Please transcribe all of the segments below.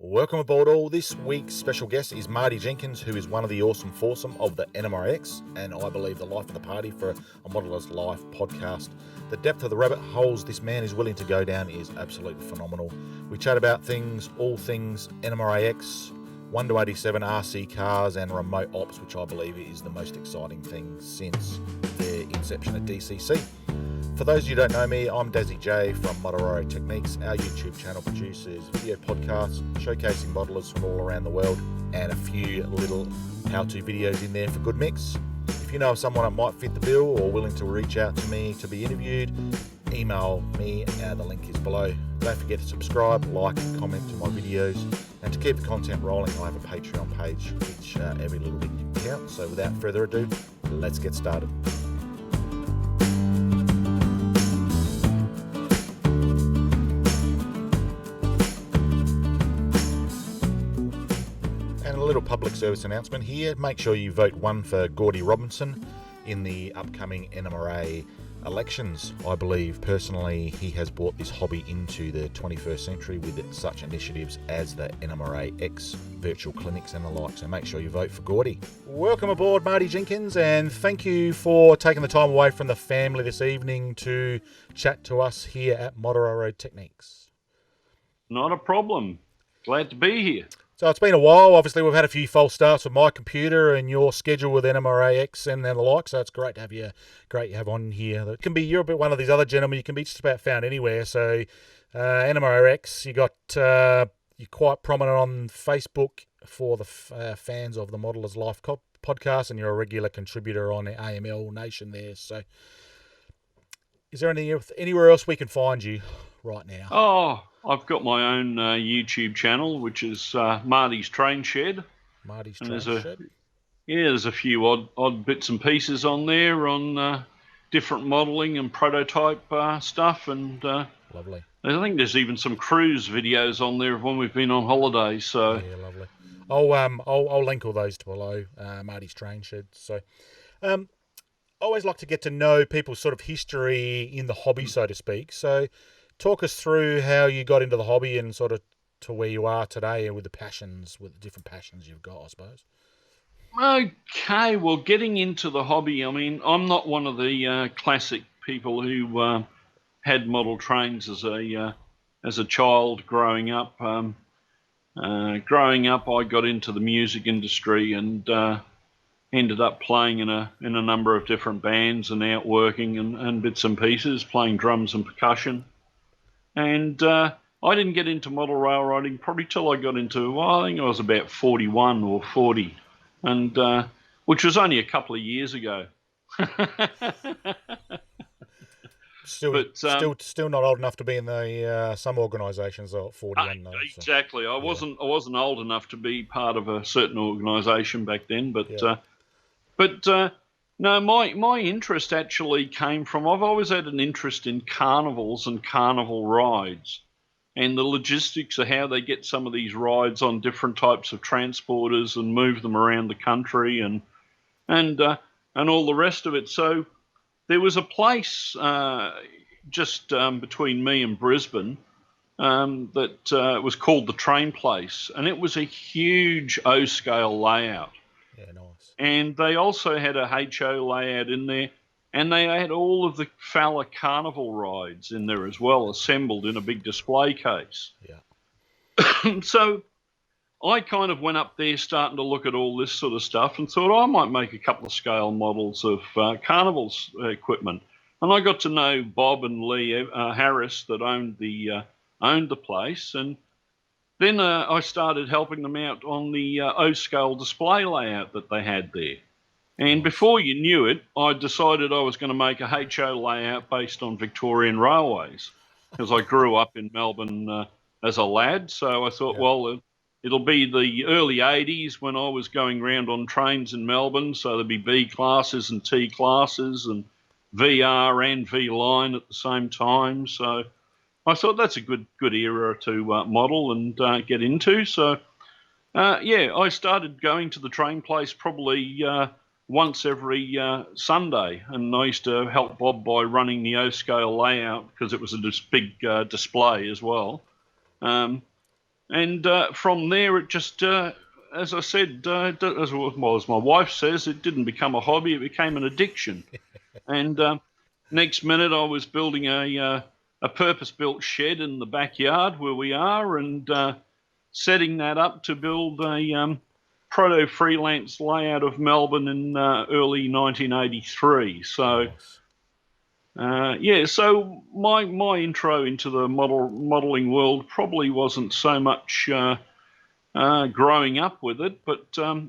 Welcome aboard all. This week's special guest is Marty Jenkins, who is one of the awesome foursome of the NMRA-X, and I believe the life of the party for a Modeller's Life podcast. The depth of the rabbit holes this man is willing to go down is absolutely phenomenal. We chat about all things NMRA-X, 1 to 87 RC cars and remote ops, which I believe is the most exciting thing since the inception of DCC. For those of you who don't know me, I'm Dazzy J from Marty Techniques. Our YouTube channel produces video podcasts showcasing modelers from all around the world and a few little how-to videos in there for good mix. If you know of someone that might fit the bill or willing to reach out to me to be interviewed, email me. The link is below. Don't forget to subscribe, like and comment to my videos. And to keep the content rolling, I have a Patreon page, which every little bit counts. So without further ado, let's get started. Little public service announcement here. Make sure you vote 1 for Gordy Robinson in the upcoming NMRA elections. I believe personally he has brought this hobby into the 21st century with such initiatives as the NMRA-X virtual clinics and the like. So make sure you vote for Gordy. Welcome aboard, Marty Jenkins, and thank you for taking the time away from the family this evening to chat to us here at Marty Techniques. Not a problem. Glad to be here. So it's been a while. Obviously, we've had a few false starts with my computer and your schedule with NMRA-X and the like. So it's great to have you on here. It can be you're a bit one of these other gentlemen. You can be just about found anywhere. So NMRA-X, you're quite prominent on Facebook for the fans of the Modeller's Life podcast, and you're a regular contributor on the AML Nation there. So is there anywhere else we can find you right now? Oh, I've got my own YouTube channel, which is Marty's Train Shed. Marty's Train Shed? Yeah, there's a few odd bits and pieces on there on different modelling and prototype stuff. And lovely. I think there's even some cruise videos on there of when we've been on holiday. So yeah, lovely. I'll link all those below, Marty's Train Shed. So I always like to get to know people's sort of history in the hobby, so to speak. So talk us through how you got into the hobby and sort of to where you are today and with the different passions you've got, I suppose. Okay, well, getting into the hobby, I mean, I'm not one of the classic people who had model trains as a child growing up. I got into the music industry and ended up playing in a number of different bands and out working and bits and pieces, playing drums and percussion. And I didn't get into model railroading probably till I got into, I think I was about 41 or 40, and which was only a couple of years ago. Still not old enough to be in the some organisations at 41. Though, so. Exactly. I wasn't old enough to be part of a certain organisation back then, but yeah. No, my interest actually came from, I've always had an interest in carnivals and carnival rides and the logistics of how they get some of these rides on different types of transporters and move them around the country and all the rest of it. So there was a place just between me and Brisbane that was called the Train Place, and it was a huge O-scale layout. Yeah, nice. And they also had a HO layout in there, and they had all of the Fowler Carnival rides in there as well, assembled in a big display case. Yeah. So I kind of went up there starting to look at all this sort of stuff and thought I might make a couple of scale models of Carnival's equipment. And I got to know Bob and Lee Harris that owned the place, and then I started helping them out on the O-scale display layout that they had there. And before you knew it, I decided I was going to make a HO layout based on Victorian railways, because I grew up in Melbourne as a lad. So I thought, well, it'll be the early 80s when I was going around on trains in Melbourne. So there'd be B classes and T classes and VR and V-line at the same time. So I thought that's a good era to model and get into. So, I started going to the Train Place probably once every Sunday, and I used to help Bob by running the O-scale layout because it was a big display as well. And from there, it just, as I said, as my wife says, it didn't become a hobby; it became an addiction. And next minute, I was building a purpose-built shed in the backyard where we are, and setting that up to build a proto-freelance layout of Melbourne in early 1983. So. Nice. So my intro into the modelling world probably wasn't so much growing up with it, but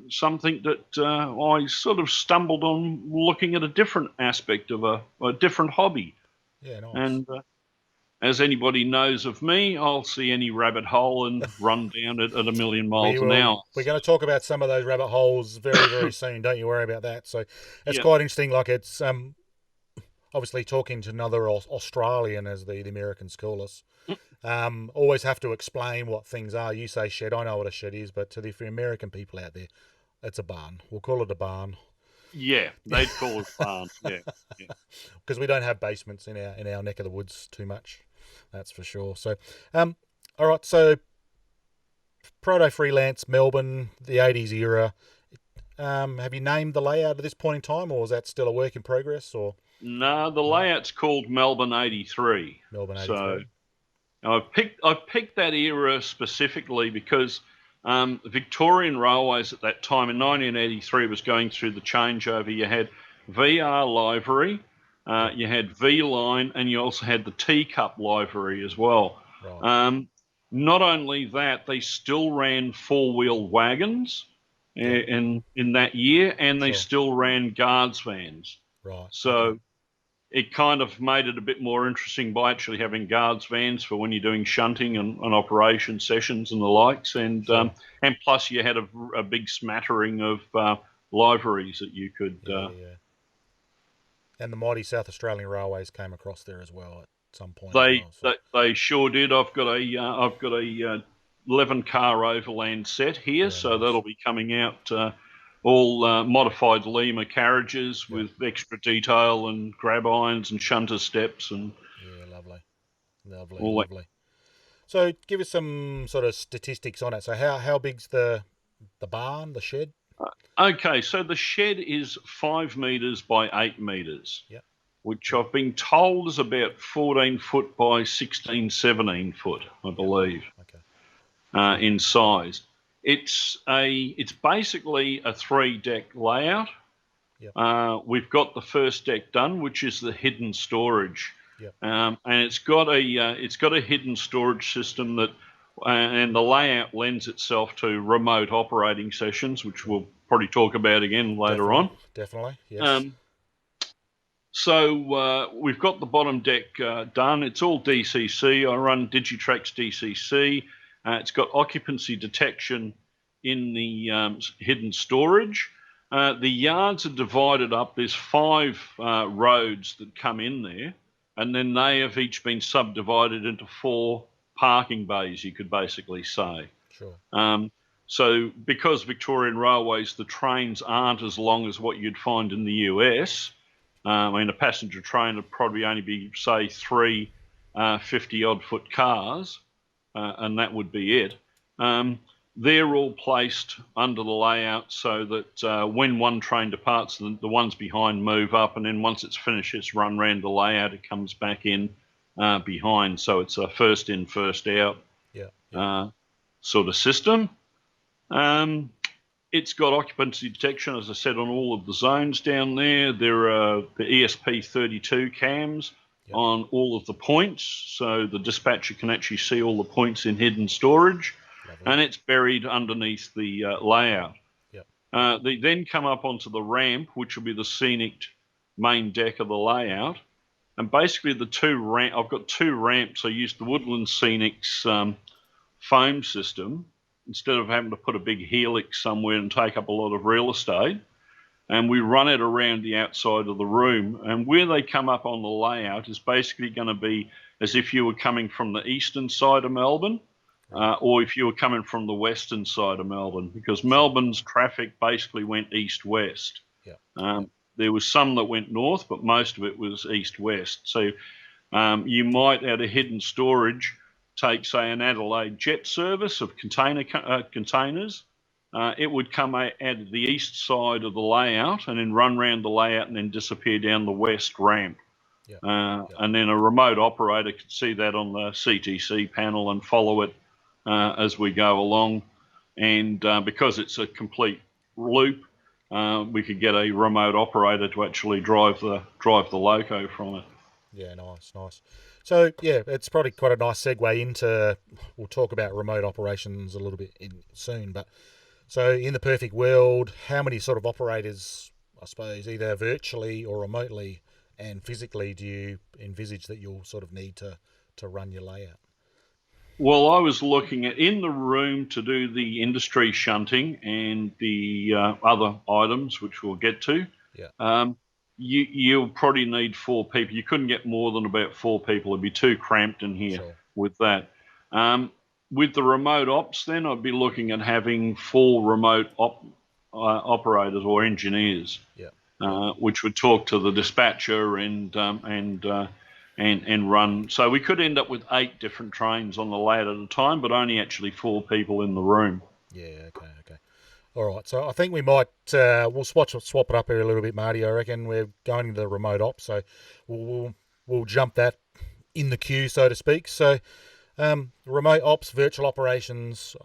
something that I sort of stumbled on looking at a different aspect of a different hobby. Yeah, nice. And as anybody knows of me, I'll see any rabbit hole and run down it at a million miles an hour. We're going to talk about some of those rabbit holes very, very soon. Don't you worry about that. So it's Yeah. quite interesting. Like it's obviously talking to another Australian, as the Americans call us. Always have to explain what things are. You say shed, I know what a shed is, but to the American people out there, it's a barn. We'll call it a barn. Yeah, they'd call it barn. Yeah, because we don't have basements in our neck of the woods too much. That's for sure. So, all right. So, proto freelance Melbourne, the '80s era. Have you named the layout at this point in time, or is that still a work in progress? Or no, the layout's called Melbourne '83. Melbourne '83. So I picked that era specifically because Victorian Railways at that time in 1983 was going through the changeover. You had VR livery, you had V line, and you also had the teacup livery as well. Right. Not only that, they still ran four-wheel wagons in that year, and they still ran guards vans. Right. So it kind of made it a bit more interesting by actually having guards vans for when you're doing shunting and operation sessions and the likes, and plus you had a big smattering of liveries that you could. And the mighty South Australian Railways came across there as well at some point. They sure did. I've got a 11-car overland set here, so nice. That'll be coming out. All modified Lima carriages with extra detail and grab irons and shunter steps and lovely. So give us some sort of statistics on it. So how big's the barn, the shed? Okay, so the shed is 5 meters by 8 meters, which I've been told is about 14 foot by 16, 17 foot, I believe, in size. It's basically a 3-deck layout. We've got the first deck done, which is the hidden storage, and it's got a hidden storage system that, and the layout lends itself to remote operating sessions, which we'll probably talk about again later on. Definitely, yes. So we've got the bottom deck done. It's all DCC. I run Digitrax DCC. It's got occupancy detection in the hidden storage. The yards are divided up. There's 5 roads that come in there, and then they have each been subdivided into 4 parking bays, you could basically say. Sure. So because Victorian Railways, the trains aren't as long as what you'd find in the US. I mean, a passenger train would probably only be, say, 3 50-odd foot cars, and that would be it. They're all placed under the layout so that when one train departs, the ones behind move up, and then once it's finished, it's run around the layout, it comes back in behind. So it's a first in, first out sort of system. It's got occupancy detection, as I said, on all of the zones down there. There are the ESP32 cams on all of the points, so the dispatcher can actually see all the points in hidden storage. And it's buried underneath the layout. They then come up onto the ramp, which will be the scenic main deck of the layout. And basically I've got 2 ramps. I used the Woodland Scenics foam system instead of having to put a big helix somewhere and take up a lot of real estate. And we run it around the outside of the room. And where they come up on the layout is basically going to be as if you were coming from the eastern side of Melbourne. Or if you were coming from the western side of Melbourne, because Melbourne's traffic basically went east-west. There was some that went north, but most of it was east-west. So you might, out of hidden storage, take, say, an Adelaide jet service of containers. It would come at the east side of the layout and then run round the layout and then disappear down the west ramp. And then a remote operator could see that on the CTC panel and follow it as we go along. And because it's a complete loop, we could get a remote operator to actually drive the loco from it. Yeah, nice. So, yeah, it's probably quite a nice segue into, we'll talk about remote operations a little bit soon, but so in the perfect world, how many sort of operators, I suppose, either virtually or remotely and physically do you envisage that you'll sort of need to run your layout? Well, I was looking at in the room to do the industry shunting and the other items, which we'll get to. Yeah. You'll probably need 4 people. You couldn't get more than about 4 people. It'd be too cramped in here with that. With the remote ops, then I'd be looking at having 4 remote operators or engineers, which would talk to the dispatcher and run. So we could end up with 8 different trains on the layout at a time, but only actually 4 people in the room. Yeah. Okay. All right. So I think we might we'll swap it up here a little bit, Marty. I reckon we're going to the remote ops, so we'll jump that in the queue, so to speak. So remote ops, virtual operations.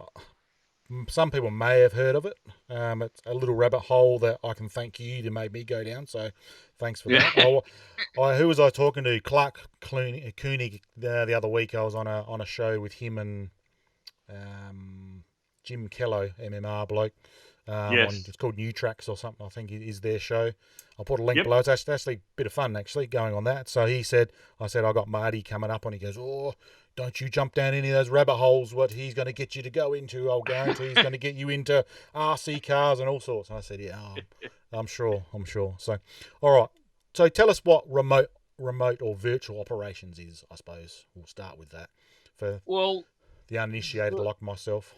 Some people may have heard of it. It's a little rabbit hole that I can thank you to make me go down. So thanks for that. Who was I talking to? Clark Koenig the other week. I was on a show with him and Jim Kello, MMR bloke. It's called NMRAX or something. I think it is their show. I'll put a link below. It's actually a bit of fun actually going on that. So I said I got Marty coming up, and he goes, "Oh, don't you jump down any of those rabbit holes. What he's going to get you to go into, I'll guarantee he's going to get you into RC cars and all sorts." And I said, "Yeah, I'm sure." So, all right. So tell us what remote or virtual operations is. I suppose we'll start with that for the uninitiated like myself.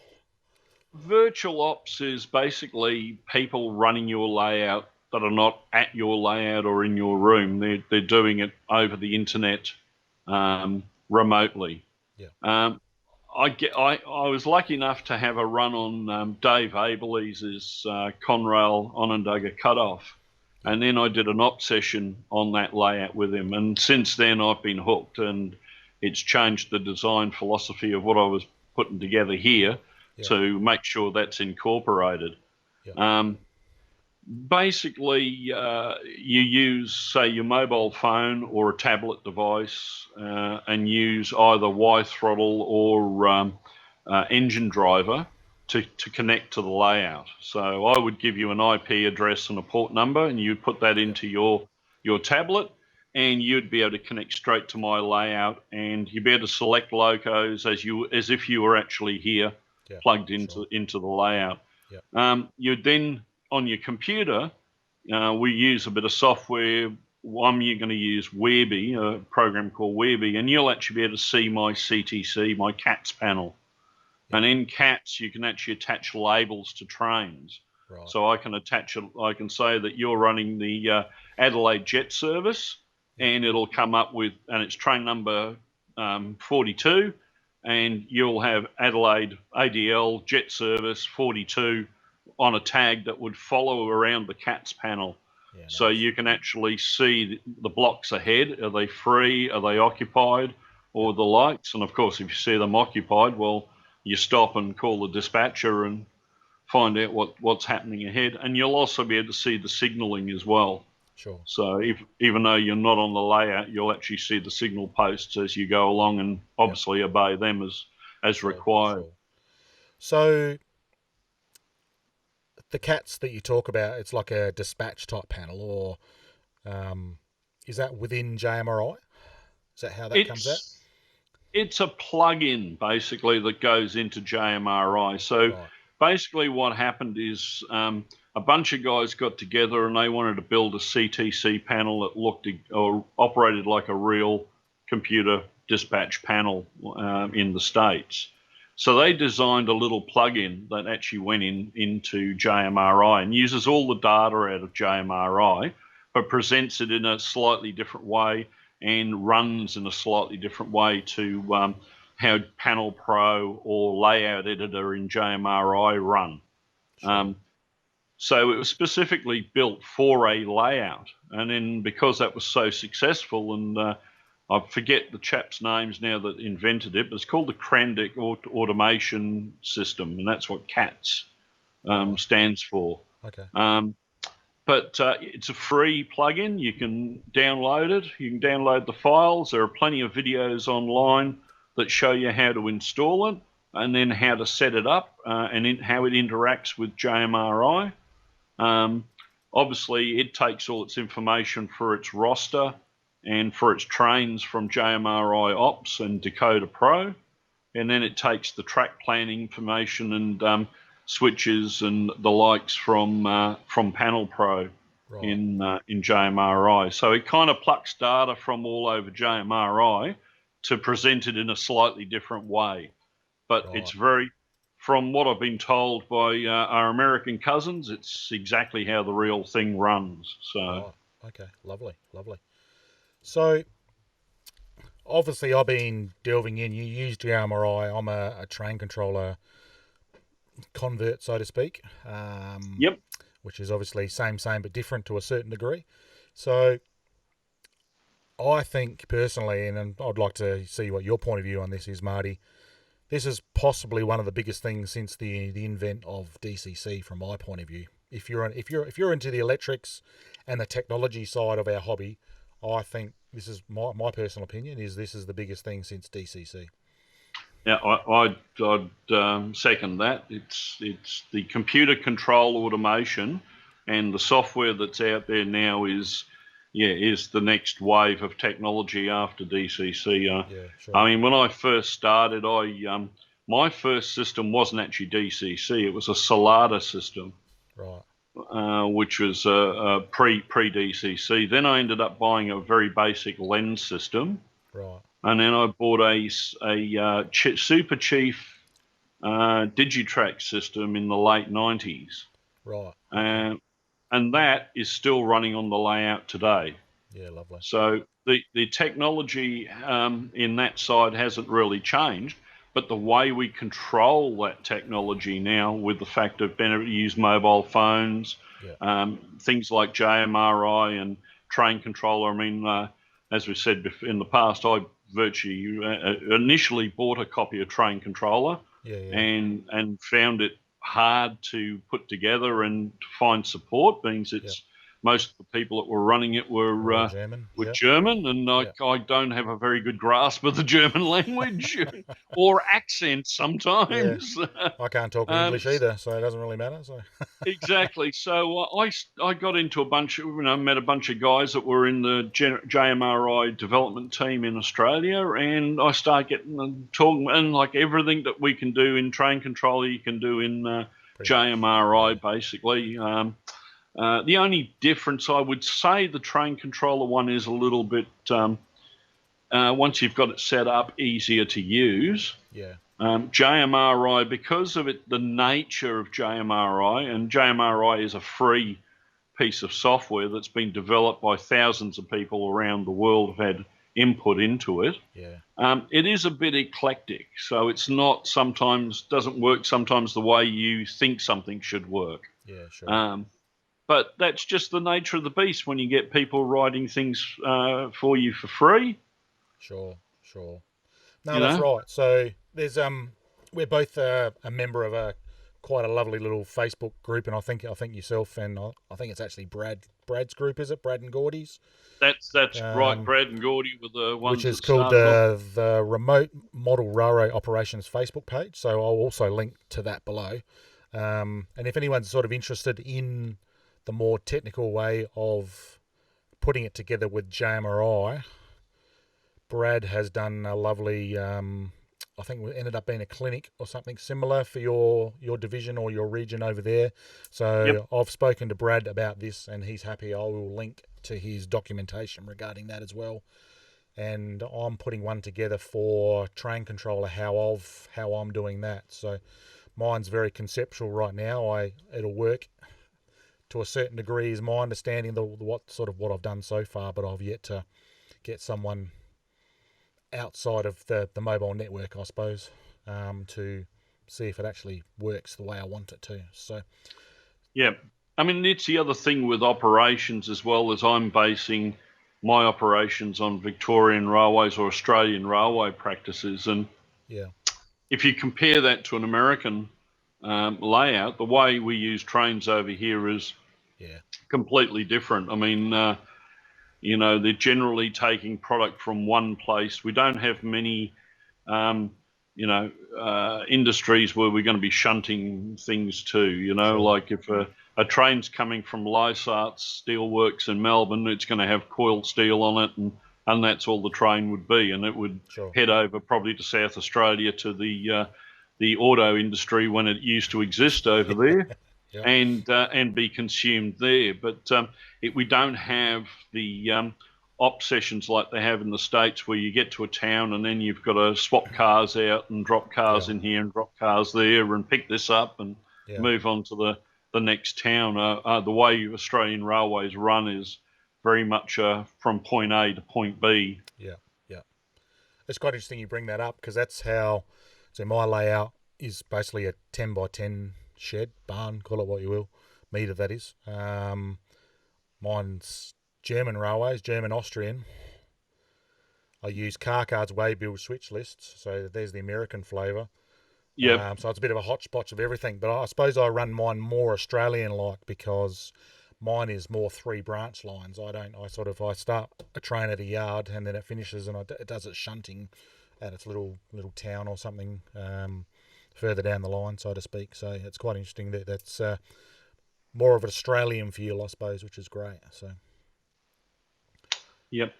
Virtual ops is basically people running your layout that are not at your layout or in your room. They're doing it over the internet remotely. Yeah. I was lucky enough to have a run on Dave Abeley's Conrail Onondaga cutoff, and then I did an op session on that layout with him. And since then, I've been hooked, and it's changed the design philosophy of what I was putting together here. To make sure that's incorporated. Basically, you use, say, your mobile phone or a tablet device and use either Y throttle or engine driver to connect to the layout. So I would give you an IP address and a port number, and you'd put that into your tablet, and you'd be able to connect straight to my layout, and you'd be able to select locos as if you were actually here. Plugged into the layout. You then, on your computer, we use a bit of software. You're going to use Wearby, a program called Wearby, and you'll actually be able to see my CTC, my CATS panel. And in CATS, you can actually attach labels to trains. Right. So I can say that you're running the Adelaide jet service, and it'll come up with, and it's train number 42. And you'll have Adelaide ADL jet service 42 on a tag that would follow around the CATS panel. So you can actually see the blocks ahead. Are they free? Are they occupied? Or the lights? And of course, if you see them occupied, well, you stop and call the dispatcher and find out what's happening ahead. And you'll also be able to see the signalling as well. Sure. So even though you're not on the layout, you'll actually see the signal posts as you go along, and obviously obey them as required. Sure. So the CATS that you talk about, it's like a dispatch type panel, or is that within JMRI? Is that how that comes out? It's a plug-in basically that goes into JMRI. So basically what happened is a bunch of guys got together and they wanted to build a CTC panel that looked or operated like a real computer dispatch panel in the States. So they designed a little plug-in that actually went into JMRI and uses all the data out of JMRI, but presents it in a slightly different way and runs in a slightly different way to how Panel Pro or Layout Editor in JMRI run. Sure. So it was specifically built for a layout. And then because that was so successful, and I forget the chap's names now that invented it, but it's called the Krandic Automation System, and that's what CATS stands for. Okay. But it's a free plugin. You can download it. You can download the files. There are plenty of videos online that show you how to install it and then how to set it up and how it interacts with JMRI. Obviously, it takes all its information for its roster and for its trains from JMRI Ops and Dakota Pro, and then it takes the track planning information and switches and the likes from Panel Pro in JMRI. So it kind of plucks data from all over JMRI to present it in a slightly different way. But it's very, from what I've been told by our American cousins, it's exactly how the real thing runs. So, okay, lovely. So, obviously, I've been delving in. You use JMRI. I'm a train controller convert, so to speak. yep. Which is obviously same, but different to a certain degree. So, I think personally, and I'd like to see what your point of view on this is, Marty. This is possibly one of the biggest things since the invent of DCC, from my point of view. If you're into the electrics and the technology side of our hobby, I think this is my personal opinion. This is the biggest thing since DCC. Yeah, I'd second that. It's the computer control automation and the software that's out there now is the next wave of technology after DCC. Sure. I mean, when I first started, my first system wasn't actually DCC. It was a Solada system, right? Which was pre DCC. Then I ended up buying a very basic lens system, right? And then I bought a Super Chief Digitrack system in the late 90s. Right. And that is still running on the layout today. Yeah, lovely. So the technology in that side hasn't really changed, but the way we control that technology now, with the fact of being able to use mobile phones, things like JMRI and train controller. I mean, as we said in the past, I virtually initially bought a copy of Train Controller and found it hard to put together and to find support, being it's most of the people that were running it were German, and I don't have a very good grasp of the German language or accent sometimes. I can't talk English either, so it doesn't really matter. So exactly. So I got into a bunch of, met a bunch of guys that were in the JMRI development team in Australia, and I started getting them talking, and like everything that we can do in train controller, you can do in JMRI, basically. The only difference, I would say, the train controller one is a little bit, once you've got it set up, easier to use. Yeah. JMRI, because of the nature of JMRI, and JMRI is a free piece of software that's been developed by thousands of people around the world who've had input into it. Yeah. It is a bit eclectic, so it's not doesn't work sometimes the way you think something should work. Yeah, sure. But that's just the nature of the beast when you get people writing things for you for free. Sure. No, that's right. So there's we're both a member of quite a lovely little Facebook group, and I think yourself and I think it's actually Brad's group, is it? Brad and Gordy's. That's right. Brad and Gordy were the ones, which is called the Remote Model Railway Operations Facebook page. So I'll also link to that below. And if anyone's sort of interested in the more technical way of putting it together with JMRI, Brad has done a lovely, I think it ended up being a clinic or something similar for your division or your region over there. So I've spoken to Brad about this, and he's happy. I will link to his documentation regarding that as well. And I'm putting one together for train controller, how I'm doing that. So mine's very conceptual right now. It'll work to a certain degree, is my understanding what I've done so far, but I've yet to get someone outside of the mobile network, I suppose, to see if it actually works the way I want it to. So, Yeah. I mean, it's the other thing with operations as well, as I'm basing my operations on Victorian Railways or Australian railway practices. And yeah, if you compare that to an American layout, the way we use trains over here is yeah, completely different. I mean, they're generally taking product from one place. We don't have many, industries where we're going to be shunting things to. sure, Like if a train's coming from Lysart's Steelworks in Melbourne, it's going to have coiled steel on it, and that's all the train would be, and it would sure, head over probably to South Australia to the auto industry when it used to exist over there, yeah, and be consumed there. But we don't have the op sessions like they have in the States, where you get to a town and then you've got to swap cars out and drop cars yeah, in here and drop cars there and pick this up and yeah, move on to the next town. The way Australian railways run is very much from point A to point B. yeah, yeah. It's quite interesting you bring that up, because that's how. So my layout is basically a 10 by 10 shed, barn, call it what you will, metre that is. Mine's German railways, German Austrian. I use car cards waybill switch lists, so there's the American flavour. Yep. So it's a bit of a hodgepodge of everything, but I suppose I run mine more Australian-like, because mine is more 3 branch lines. I start a train at a yard and then it finishes, and it does its shunting at its little town or something further down the line, so to speak. So it's quite interesting that's more of an Australian feel, I suppose, which is great. Yep.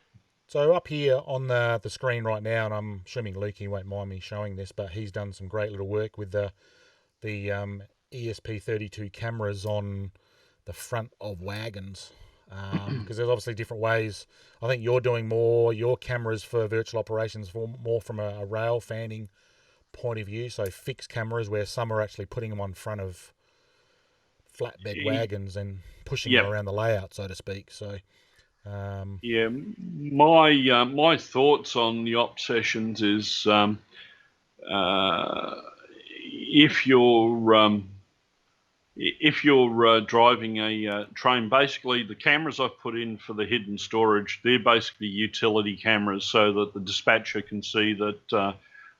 So up here on the screen right now, and I'm assuming Lukey won't mind me showing this, but he's done some great little work with the ESP32 cameras on the front of wagons, because there's obviously different ways. I think you're doing your cameras for virtual operations more from a rail fanning point of view, so fixed cameras, where some are actually putting them on front of flatbed wagons and pushing them Yep. around the layout, so to speak. So Yeah, my thoughts on the op sessions is if you're driving a train, basically the cameras I've put in for the hidden storage, they're basically utility cameras, so that the dispatcher can see that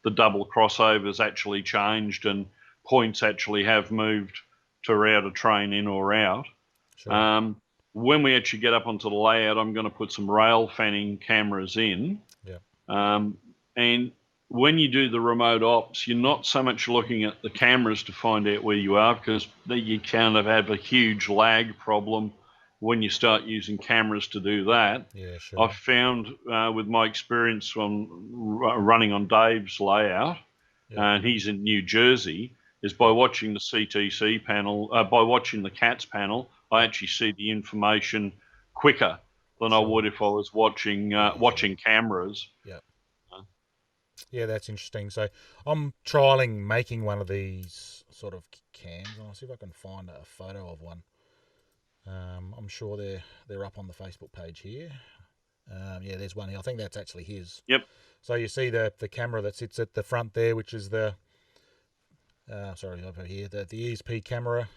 the double crossover is actually changed and points actually have moved to route a train in or out. sure. When we actually get up onto the layout, I'm going to put some rail fanning cameras in. Yeah. And when you do the remote ops, you're not so much looking at the cameras to find out where you are, because you kind of have a huge lag problem when you start using cameras to do that. Yeah, sure. I've found with my experience on running on Dave's layout, and he's in New Jersey, is by watching the CTC panel, by watching the CATS panel, I actually see the information quicker than I would if I was watching cameras. Yeah. Yeah, that's interesting. So I'm trialing making one of these sort of cams. I'll see if I can find a photo of one. I'm sure they're up on the Facebook page here. Yeah, there's one here. I think that's actually his. Yep. So you see the camera that sits at the front there, which is the over here, the ESP camera,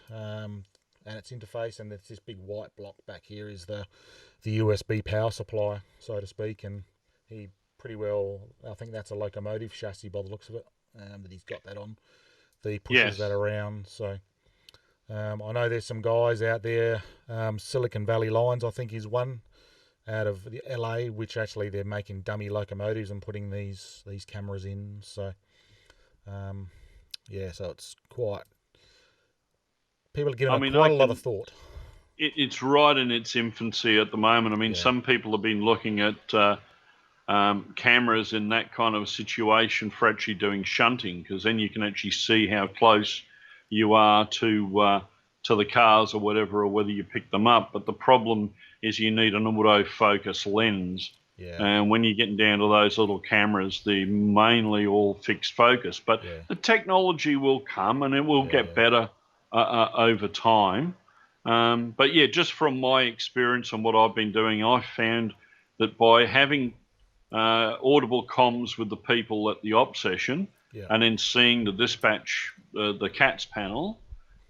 and its interface, and there's this big white block back here is the USB power supply, so to speak, and he pretty well, I think that's a locomotive chassis by the looks of it, that he's got that on. He pushes that around, so I know there's some guys out there, Silicon Valley Lines I think is one, out of the LA, which actually they're making dummy locomotives and putting these cameras in, so yeah, so it's quite, people are giving it quite a lot of thought. It's right in its infancy at the moment. I mean, some people have been looking at cameras in that kind of situation for actually doing shunting, because then you can actually see how close you are to the cars or whatever, or whether you pick them up. But the problem is you need an autofocus lens. Yeah. And when you're getting down to those little cameras, they're mainly all fixed focus. But the technology will come and it will get better over time. But yeah, just from my experience and what I've been doing, I've found that by having audible comms with the people at the op session, Yeah. and then seeing the dispatch, the CATS panel.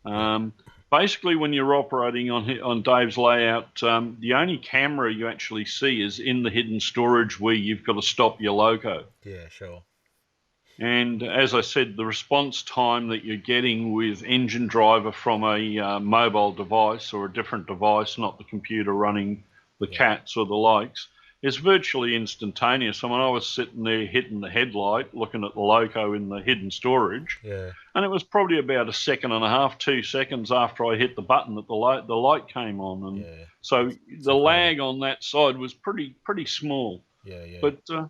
Yeah. Basically, when you're operating on Dave's layout, the only camera you actually see is in the hidden storage where you've got to stop your loco. Yeah, sure. And as I said, the response time that you're getting with engine driver from a mobile device or a different device, not the computer running the Yeah. CATs or the likes, is virtually instantaneous. I mean, I was sitting there hitting the headlight, looking at the loco in the hidden storage, Yeah. and it was probably about a second and a half, 2 seconds after I hit the button that the light came on. And Yeah. so It's the incredible. lag on that side was pretty small. Yeah. Yeah.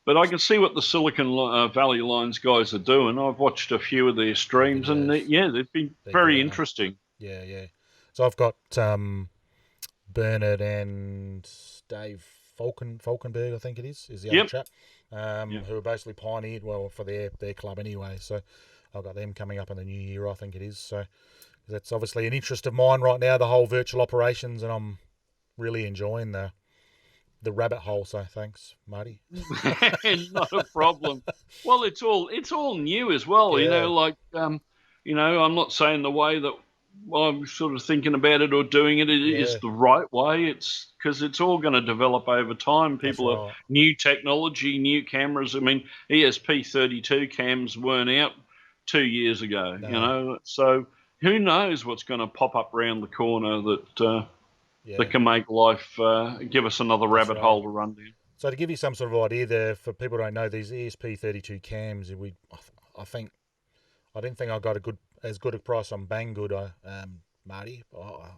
But I can see what the Silicon Valley Lines guys are doing. I've watched a few of their streams, and videos. they've been They're very good, aren't interesting. they? Yeah. So I've got Bernard and Dave Falkenberg, I think it is the other Yep. chap, who are basically pioneered for their club anyway. So I've got them coming up in the new year, I think it is. So that's obviously an interest of mine right now, the whole virtual operations, and I'm really enjoying the rabbit hole. So thanks, Marty. Not a problem. Well, it's all new as well. Yeah. I'm not saying the way that I'm sort of thinking about it or doing it is the right way. It's because it's all going to develop over time. People That's are right. new technology, new cameras. I mean, ESP32 cams weren't out 2 years ago, No. So who knows what's going to pop up round the corner that Yeah. that can make life give us another rabbit right. hole to run down. So to give you some sort of idea there, for people who don't know, these ESP32 cams, I didn't think I got as good a price on Banggood, Marty.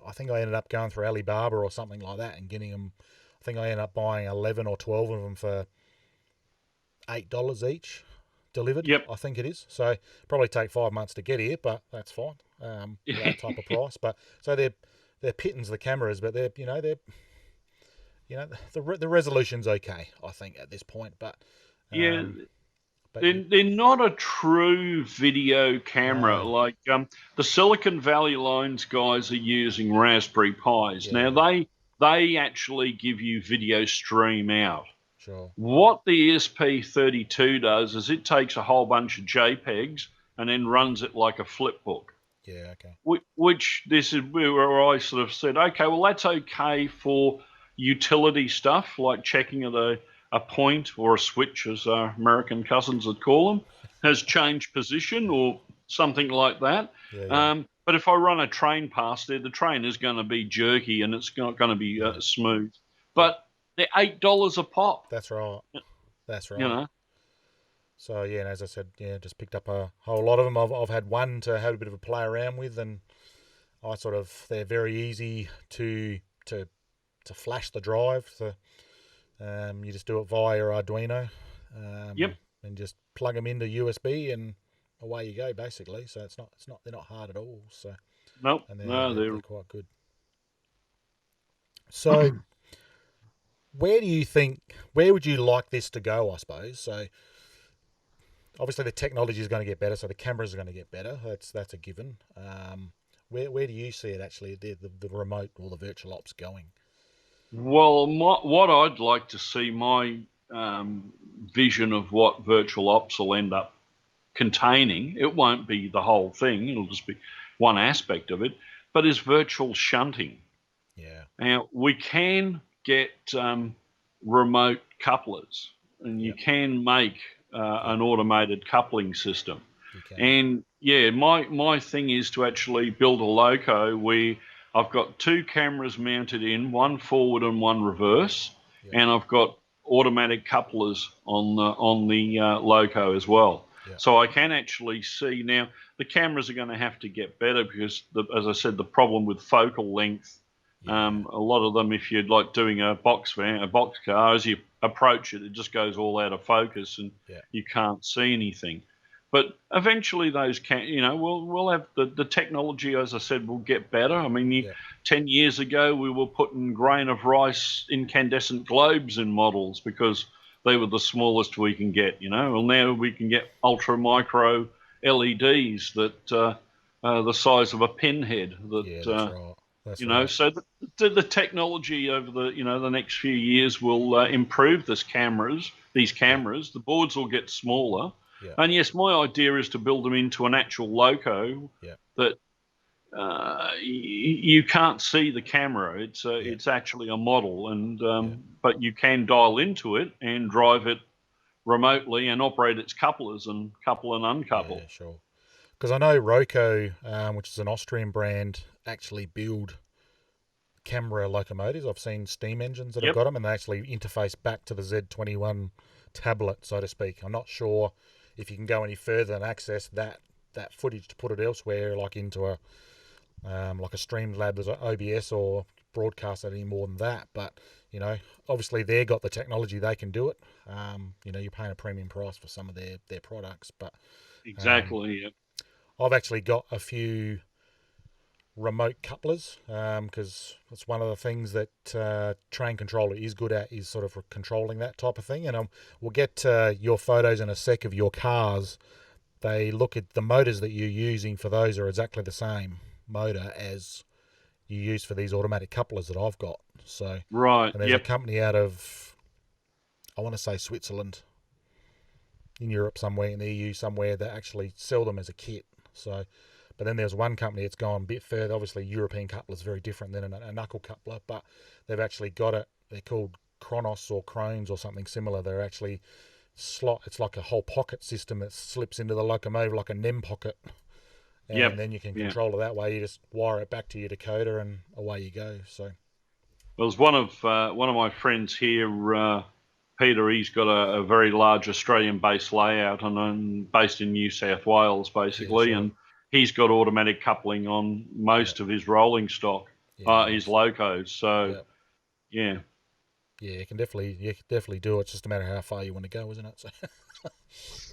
I think I ended up going through Alibaba or something like that and getting them. I think I ended up buying 11 or 12 of them for $8 each delivered. Yep. I think it is. So probably take 5 months to get here, but that's fine. That type of price. But so they're pittance, the cameras, but the resolution's okay, I think, at this point. But they're not a true video camera. No. Like the Silicon Valley Lines guys are using Raspberry Pis. Yeah. Now they actually give you video stream out. Sure. What the ESP32 does is it takes a whole bunch of JPEGs and then runs it like a flip book. Yeah, okay. Which this is where I sort of said, okay, well, that's okay for utility stuff like checking at a point or a switch, as our American cousins would call them, has changed position or something like that. Yeah. But if I run a train past there, the train is going to be jerky and it's not going to be smooth. But they're $8 a pop. That's right. That's right. You know. So yeah, and as I said, just picked up a whole lot of them. I've had one to have a bit of a play around with, and they're very easy to flash the drive. So you just do it via your Arduino. Yep. And just plug them into USB, and away you go, basically. So they're not hard at all. So nope. And they're quite good. So where would you like this to go, I suppose? So obviously the technology is going to get better, so the cameras are going to get better. That's a given. Where do you see it actually, the remote or the virtual ops going? Well, what I'd like to see, my vision of what virtual ops will end up containing, it won't be the whole thing, it'll just be one aspect of it, but is virtual shunting. Yeah. Now, we can get remote couplers, and you can make an automated coupling system. And yeah, my thing is to actually build a loco where I've got two cameras mounted in, one forward and one reverse, and I've got automatic couplers on the loco as well. So I can actually see. Now, the cameras are going to have to get better because, as I said, the problem with focal length, a lot of them, if you're like doing a box car, as you approach it, it just goes all out of focus and you can't see anything. But eventually those we'll have the technology, as I said, will get better. I mean, 10 years ago, we were putting grain of rice incandescent globes in models because they were the smallest we can get, Well, now we can get ultra micro LEDs that are the size of a pinhead. That's right. That's You know, right. so the technology over the next few years will improve these cameras. Yeah. The boards will get smaller, Yeah. and yes, my idea is to build them into an actual loco Yeah. that you can't see the camera. Yeah. It's actually a model, and Yeah. but you can dial into it and drive it remotely and operate its couplers and couple and uncouple. Yeah. Sure. Because I know Roco, which is an Austrian brand, actually build camera locomotives. I've seen steam engines that have Yep. got them, and they actually interface back to the Z21 tablet, so to speak. I'm not sure if you can go any further and access that footage to put it elsewhere, like into a like a Streamlabs or OBS, or broadcast it any more than that. But obviously they've got the technology; they can do it. You're paying a premium price for some of their products, but Exactly. Yep. I've actually got a few remote couplers, because it's one of the things that Train Controller is good at, is sort of controlling that type of thing. And we'll get your photos in a sec of your cars. They look at the motors that you're using for those are exactly the same motor as you use for these automatic couplers that I've got. So, Right. and there's a Yep. company out of, I want to say Switzerland, in Europe somewhere, in the EU somewhere, that actually sell them as a kit. So, but then there's one company that's gone a bit further. Obviously, European coupler is very different than a knuckle coupler, but they've actually got it. They're called Kronos or Crones or something similar. They're actually slot. It's like a whole pocket system that slips into the locomotive like a NEM pocket, Yep. and then you can Yeah. control it that way. You just wire it back to your decoder, and away you go. So, Well, there's one of my friends here, Peter. He's got a very large Australian-based layout, and I'm based in New South Wales, yeah, basically, sure. and he's got automatic coupling on Yeah, most of his rolling stock, yeah, his nice. locos. So, Yeah, yeah. yeah. You can definitely do it. It's just a matter of how far you want to go, isn't it? So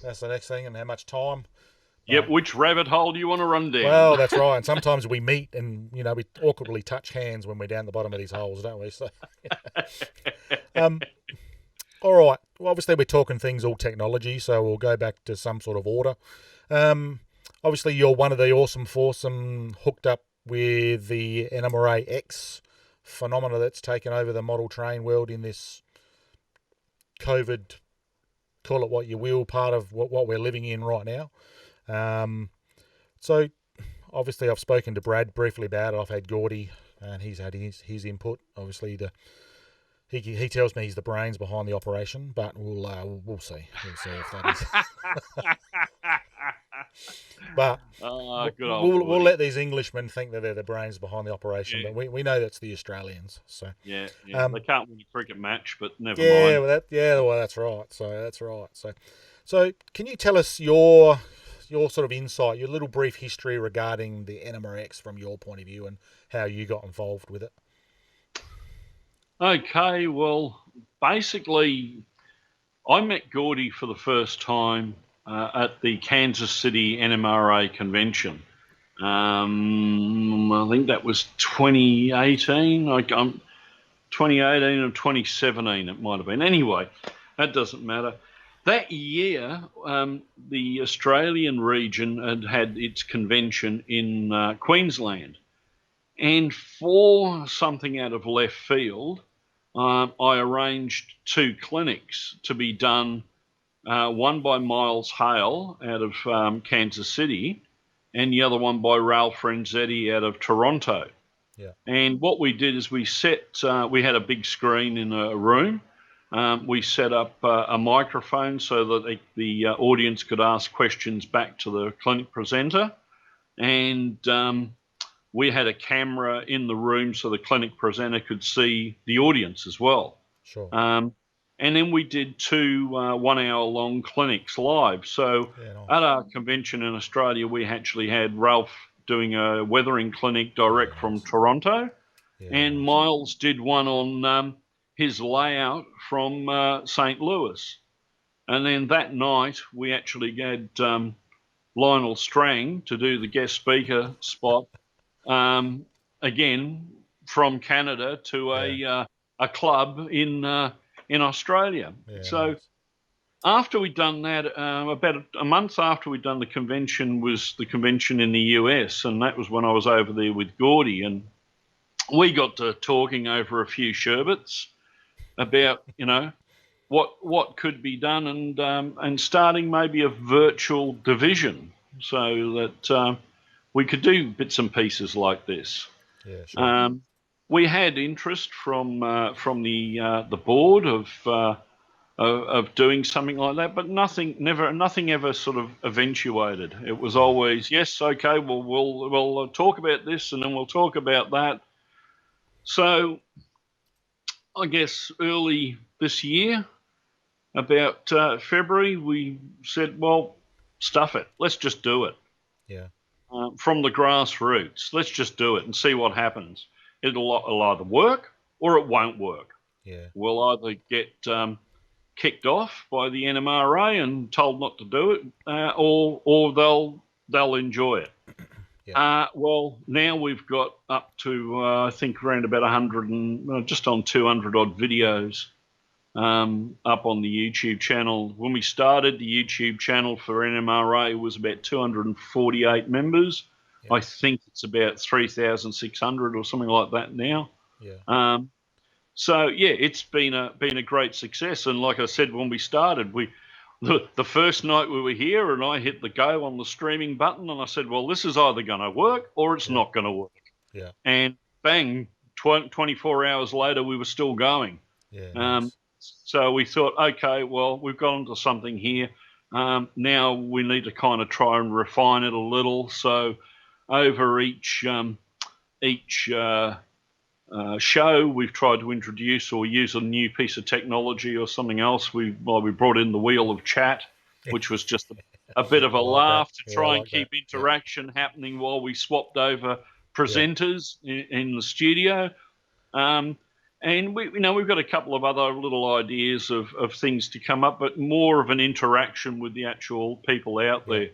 that's the next thing, and how much time. Yep. But Which rabbit hole do you want to run down? well, that's right. And sometimes we meet, and we awkwardly touch hands when we're down the bottom of these holes, don't we? So, um, all right. Well, obviously we're talking things all technology, so we'll go back to some sort of order. Um, Obviously you're one of the awesome foursome hooked up with the NMRA-X phenomena that's taken over the model train world in this COVID, call it what you will, part of what we're living in right now. So obviously I've spoken to Brad briefly about it. I've had Gordy, and he's had his input. Obviously he tells me he's the brains behind the operation, but we'll see. We'll see if that is. But Good old we'll Gordy. let these Englishmen think that they're the brains behind the operation, Yeah. but we know that's the Australians. So Yeah. Yeah. They can't win a cricket match, but never yeah, mind. well that's right. So can you tell us your sort of insight, your little brief history regarding the NMRAX from your point of view, and how you got involved with it? Okay. Well, basically, I met Gordy for the first time at the Kansas City NMRA convention. I think that was 2018. 2018 or 2017, it might have been. Anyway, that doesn't matter. That year, the Australian region had its convention in Queensland. And for something out of left field, I arranged two clinics to be done, one by Miles Hale out of Kansas City, and the other one by Ralph Renzetti out of Toronto. Yeah, And what we did is we had a big screen in a room. We set up a microphone so that the audience could ask questions back to the clinic presenter. And we had a camera in the room so the clinic presenter could see the audience as well. sure. And then we did two 1 hour long clinics live. So Yeah, nice. at our convention in Australia, we actually had Ralph doing a weathering clinic direct Yeah, from nice. Toronto, Yeah, and nice. Miles did one on his layout from St. Louis. And then that night, we actually had Lionel Strang to do the guest speaker spot, again from Canada to a club in Australia. Yeah, So nice. after we'd done that, about a month after we'd done the convention was the convention in the US, and that was when I was over there with Gordy. And we got to talking over a few sherbets about, what could be done, and starting maybe a virtual division so that we could do bits and pieces like this. Yeah, sure. We had interest from the board of doing something like that, but nothing ever sort of eventuated. It was always, yes, okay, well, we'll talk about this, and then we'll talk about that. So I guess early this year, about February, we said, well, stuff it. Let's just do it. Yeah. From the grassroots. Let's just do it and see what happens. It'll either work or it won't work. Yeah. We'll either get kicked off by the NMRA and told not to do it, or they'll enjoy it. Yeah. Well, now we've got up to I think around about 100 and just on 200 odd videos up on the YouTube channel. When we started, the YouTube channel for NMRA was about 248 members. Yeah. I think it's about 3,600 or something like that now. Yeah. So yeah, it's been a great success. And like I said, when we started, the first night we were here, and I hit the go on the streaming button, and I said, well, this is either going to work or it's not going to work. Yeah. And bang, 24 hours later, we were still going. Yeah. Nice. So we thought, okay, well, we've got onto something here. Now we need to kind of try and refine it a little. So over each show, we've tried to introduce or use a new piece of technology or something else. We brought in the wheel of chat, which was just a bit of a laugh to try and keep interaction happening while we swapped over presenters in the studio. And we've got a couple of other little ideas of things to come up, but more of an interaction with the actual people out there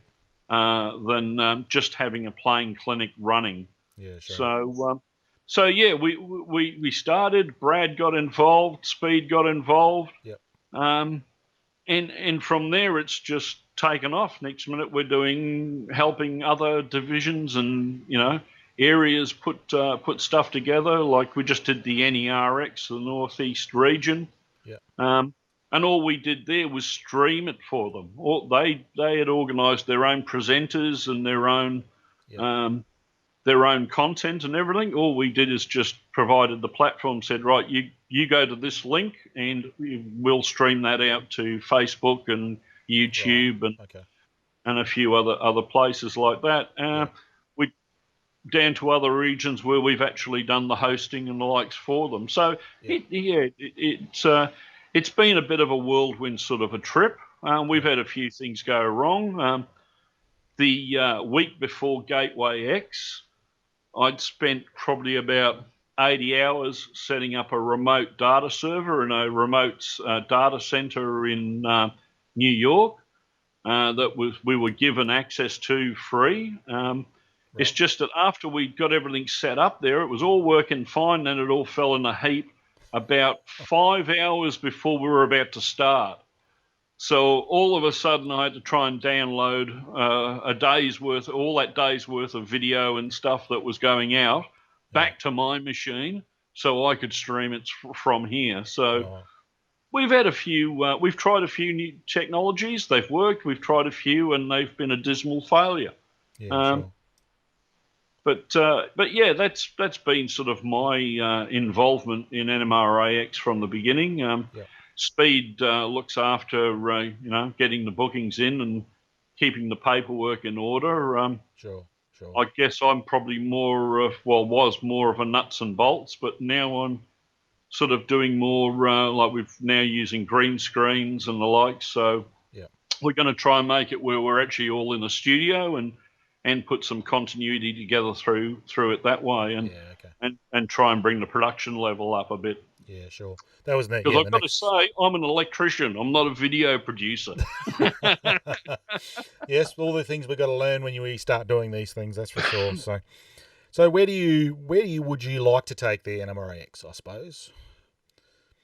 than just having a plain clinic running. Yeah, sure. So yeah, we started. Brad got involved. Speed got involved. Yep. And from there, it's just taken off. Next minute, we're helping other divisions and areas put stuff together. Like we just did the NMRA-X, the Northeast region. Yeah. And all we did there was stream it for them. They had organised their own presenters and their own content and everything. All we did is just provided the platform, said, right, you go to this link and we'll stream that out to Facebook and YouTube and a few other places like that. We down to other regions where we've actually done the hosting and the likes for them. So it's been a bit of a whirlwind sort of a trip. We've had a few things go wrong. The week before Gateway X, I'd spent probably about 80 hours setting up a remote data server in a remote data center in New York we were given access to free. It's just that after we got everything set up there, it was all working fine, and it all fell in a heap about 5 hours before we were about to start. So all of a sudden, I had to try and download all that day's worth of video and stuff that was going out back to my machine, so I could stream it from here. So we've had we've tried a few new technologies. They've worked. We've tried a few, and they've been a dismal failure. Yeah, sure. But yeah, that's been sort of my involvement in NMRA-X from the beginning. Speed looks after getting the bookings in and keeping the paperwork in order. Sure. I guess I'm probably was more of a nuts and bolts, but now I'm sort of doing more like we're now using green screens and the like. So we're going to try and make it where we're actually all in a studio and put some continuity together through it that way, and try and bring the production level up a bit. Yeah, sure. That was neat. Because I've got to say, I'm an electrician. I'm not a video producer. Yes, all the things we've got to learn when we start doing these things. That's for sure. So would you like to take the NMRA-X, I suppose?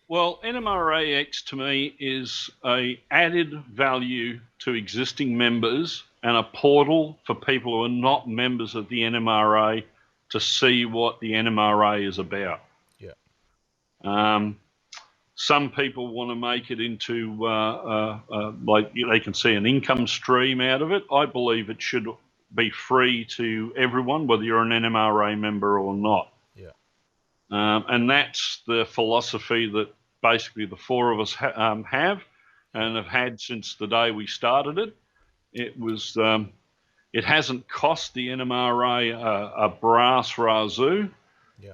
Well, NMRA-X to me is a added value to existing members and a portal for people who are not members of the NMRA to see what the NMRA is about. Yeah. Some people want to make it into like they can see an income stream out of it. I believe it should be free to everyone, whether you're an NMRA member or not. Yeah. And that's the philosophy that basically the four of us have and have had since the day we started it. It was it hasn't cost the NMRA a brass razoo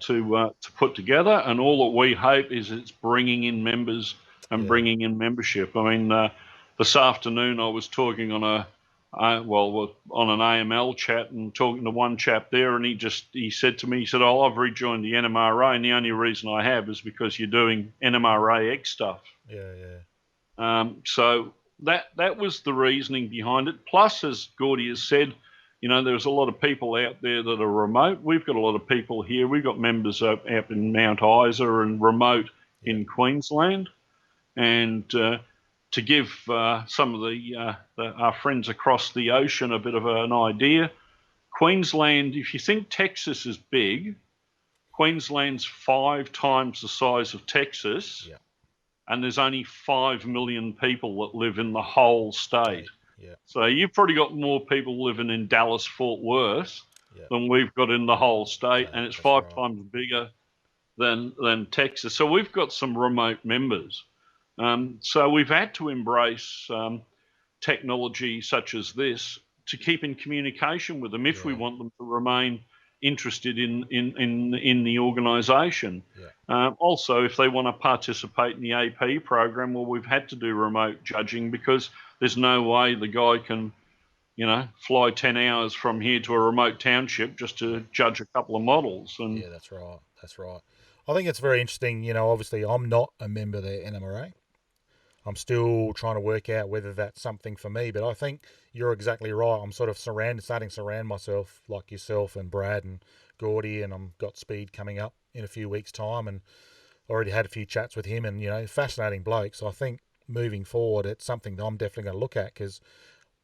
to put together, and all that we hope is it's bringing in members and bringing in membership. I mean, this afternoon I was talking on on an AML chat and talking to one chap there, and he said to me, he said, "Oh, I've rejoined the NMRA, and the only reason I have is because you're doing NMRA-X stuff." So that was the reasoning behind it. Plus, as Gordy has said, there's a lot of people out there that are remote. We've got a lot of people here. We've got members up in Mount Isa and remote in Queensland. And to give some of our friends across the ocean a bit of an idea, Queensland, if you think Texas is big, Queensland's 5 times the size of Texas, and there's only 5 million people that live in the whole state. So you've probably got more people living in Dallas, Fort Worth than we've got in the whole state, and it's 5 times bigger than Texas. So we've got some remote members. So we've had to embrace technology such as this to keep in communication with them if we want them to remain interested in the organisation. Also, if they want to participate in the AP program, well, we've had to do remote judging because there's no way the guy can, fly 10 hours from here to a remote township just to judge a couple of models. And that's right. That's right. I think it's very interesting. Obviously, I'm not a member of the NMRA. I'm still trying to work out whether that's something for me, but I think you're exactly right. I'm sort of starting to surround myself like yourself and Brad and Gordy, and I've got Speed coming up in a few weeks' time, and already had a few chats with him, and fascinating bloke. So I think moving forward, it's something that I'm definitely going to look at, because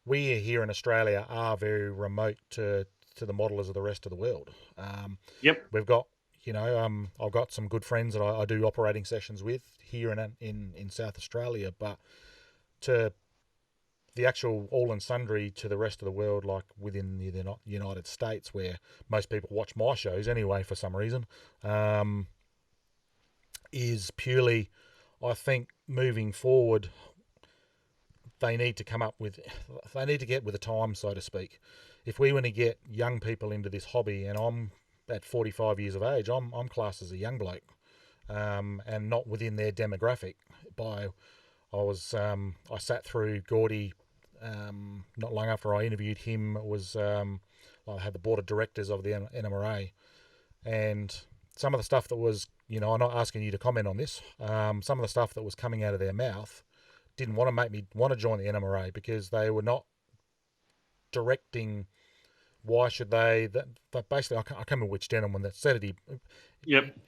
we here in Australia are very remote to the modelers of the rest of the world. We've got I've got some good friends that I do operating sessions with here in South Australia, but to the actual all and sundry to the rest of the world, like within the United States, where most people watch my shows anyway for some reason, is purely, I think, moving forward, they need to get with the time, so to speak. If we want to get young people into this hobby, and I'm at 45 years of age, I'm classed as a young bloke, and not within their demographic. I sat through Gordy not long after I interviewed him. I had the board of directors of the NMRA, and some of the stuff that was, I'm not asking you to comment on this, some of the stuff that was coming out of their mouth didn't want to make me want to join the NMRA, because they were not directing why should they. That basically, I can't remember which gentleman that said it.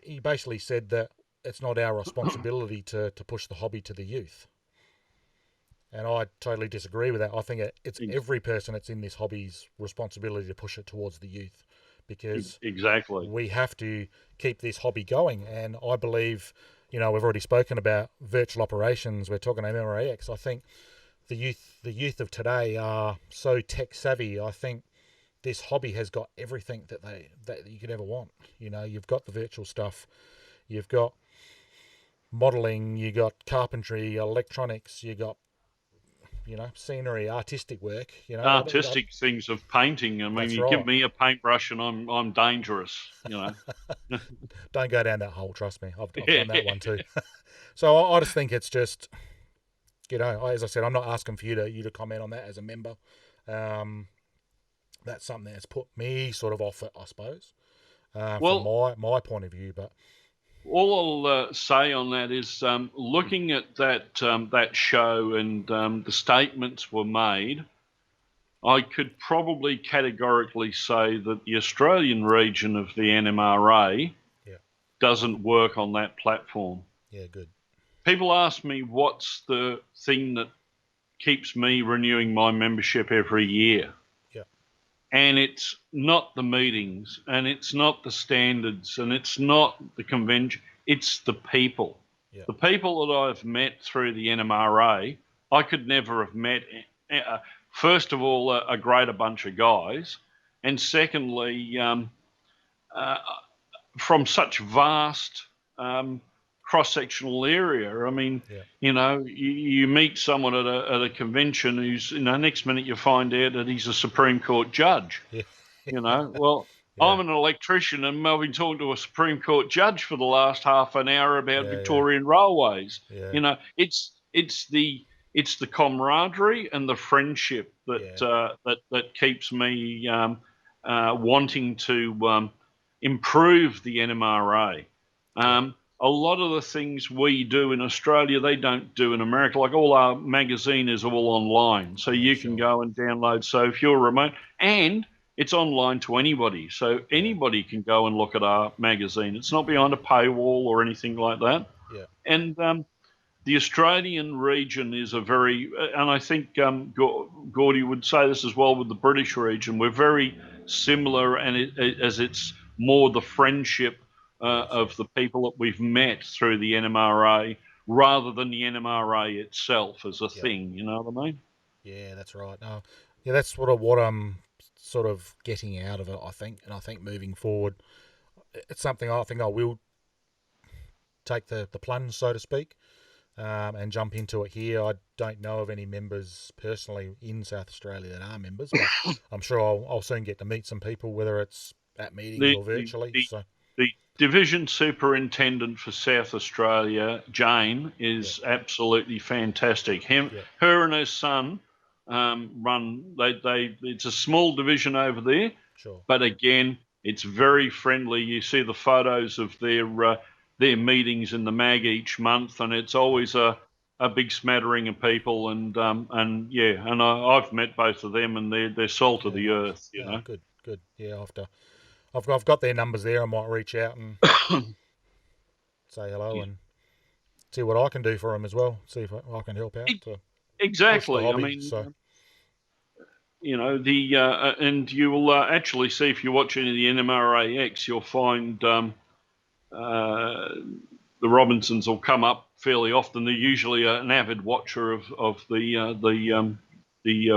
He basically said that it's not our responsibility to push the hobby to the youth. And I totally disagree with that. I think it's every person that's in this hobby's responsibility to push it towards the youth, because we have to keep this hobby going. And I believe, we've already spoken about virtual operations. We're talking NMRA-X. I think the youth of today are so tech savvy. I think this hobby has got everything that you could ever want. You've got the virtual stuff, you've got modelling, you got carpentry, electronics, you got scenery, artistic work. Artistic things of painting. I mean, you give me a paintbrush and I'm dangerous. Don't go down that hole. Trust me, I've done that one too. So I just think it's just, as I said, I'm not asking for you to comment on that as a member. That's something that's put me sort of off it, I suppose, from my point of view. But all I'll say on that is, looking at that show and the statements were made, I could probably categorically say that the Australian region of the NMRA doesn't work on that platform. Yeah, good. People ask me what's the thing that keeps me renewing my membership every year. And it's not the meetings, and it's not the standards, and it's not the convention. It's the people. Yeah. The people that I've met through the NMRA, I could never have met, first of all, a greater bunch of guys, and secondly, uh, from such vast cross-sectional area. I mean, Yeah. you meet someone at a convention who's, next minute you find out that he's a Supreme Court judge. Yeah. Well, Yeah. I'm an electrician and I've been talking to a Supreme Court judge for the last half an hour about Victorian railways. Yeah. It's the camaraderie and the friendship that keeps me wanting to improve the NMRA. A lot of the things we do in Australia, they don't do in America. Like all our magazine is all online, so you can go and download. So if you're remote, and it's online to anybody, so anybody can go and look at our magazine. It's not behind a paywall or anything like that. Yeah. And the Australian region is a very, and I think Gordy would say this as well with the British region, we're very similar, and as it's more the friendship of the people that we've met through the NMRA rather than the NMRA itself as a thing, you know what I mean? Yeah, that's right. No, yeah, that's what I'm sort of getting out of it, I think. And I think moving forward, it's something I think I will take the plunge, so to speak, and jump into it here. I don't know of any members personally in South Australia that are members, but I'm sure I'll soon get to meet some people, whether it's at meetings or virtually. The Division Superintendent for South Australia, Jane, is absolutely fantastic. Her and her son run. It's a small division over there, but again, it's very friendly. You see the photos of their meetings in the mag each month, and it's always a big smattering of people. And I've met both of them, and they're salt of the earth. You know. Good. Yeah, I've got their numbers there. I might reach out and say hello and see what I can do for them as well. See if I can help out. Exactly. Hobby, I mean, and you will actually see if you watch any of the NMRA-X, you'll find the Robinsons will come up fairly often. They're usually an avid watcher of the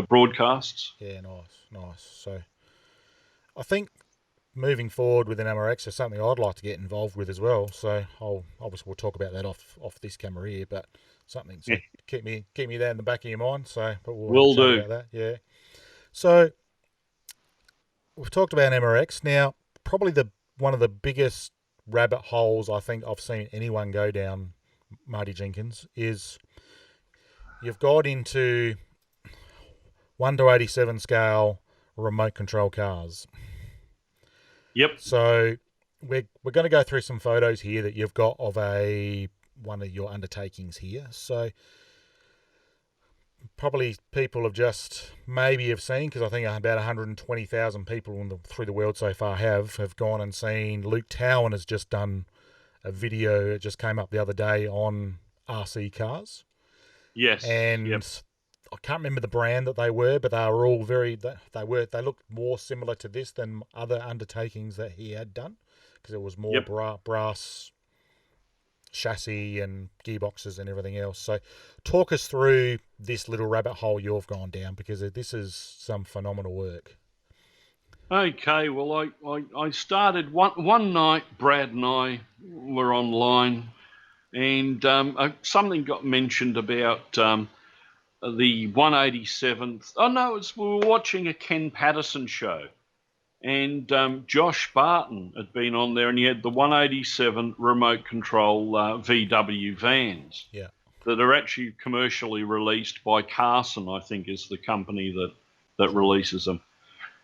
broadcasts. Yeah, nice. So I think moving forward with an NMRAX is something I'd like to get involved with as well. So we'll talk about that off this camera here, but something to keep me there in the back of your mind. So, but we'll do about that. Yeah. So we've talked about NMRAX. Now, probably one of the biggest rabbit holes I think I've seen anyone go down, Marty Jenkins, is you've got into 1 to 87 scale remote control cars. Yep. So we're going to go through some photos here that you've got of one of your undertakings here. So probably people have just maybe have seen, because I think about 120,000 people through the world so far have gone and seen. Luke Towan has just done a video. It just came up the other day on RC cars. Yes. And I can't remember the brand that they were, but they were all they looked more similar to this than other undertakings that he had done, because it was more brass chassis and gearboxes and everything else. So talk us through this little rabbit hole you've gone down, because this is some phenomenal work. Okay, well, I started one night. Brad and I were online, and something got mentioned about the 187th. Oh no, we were watching a Ken Patterson show, and Josh Barton had been on there, and he had the 187 remote control VW vans that are actually commercially released by Carson, I think is the company that releases them.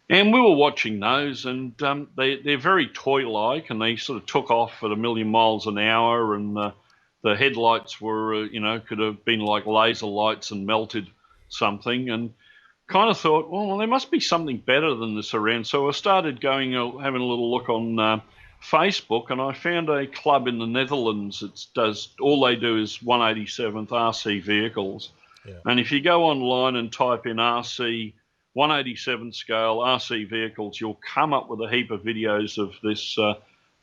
And we were watching those, and they're very toy-like, and they sort of took off at 1,000,000 miles an hour, and the headlights were, could have been like laser lights and melted something, and kind of thought, well, there must be something better than this around. So I started having a little look on Facebook, and I found a club in the Netherlands that all they do is 187th RC vehicles. Yeah. And if you go online and type in RC 187 scale RC vehicles, you'll come up with a heap of videos of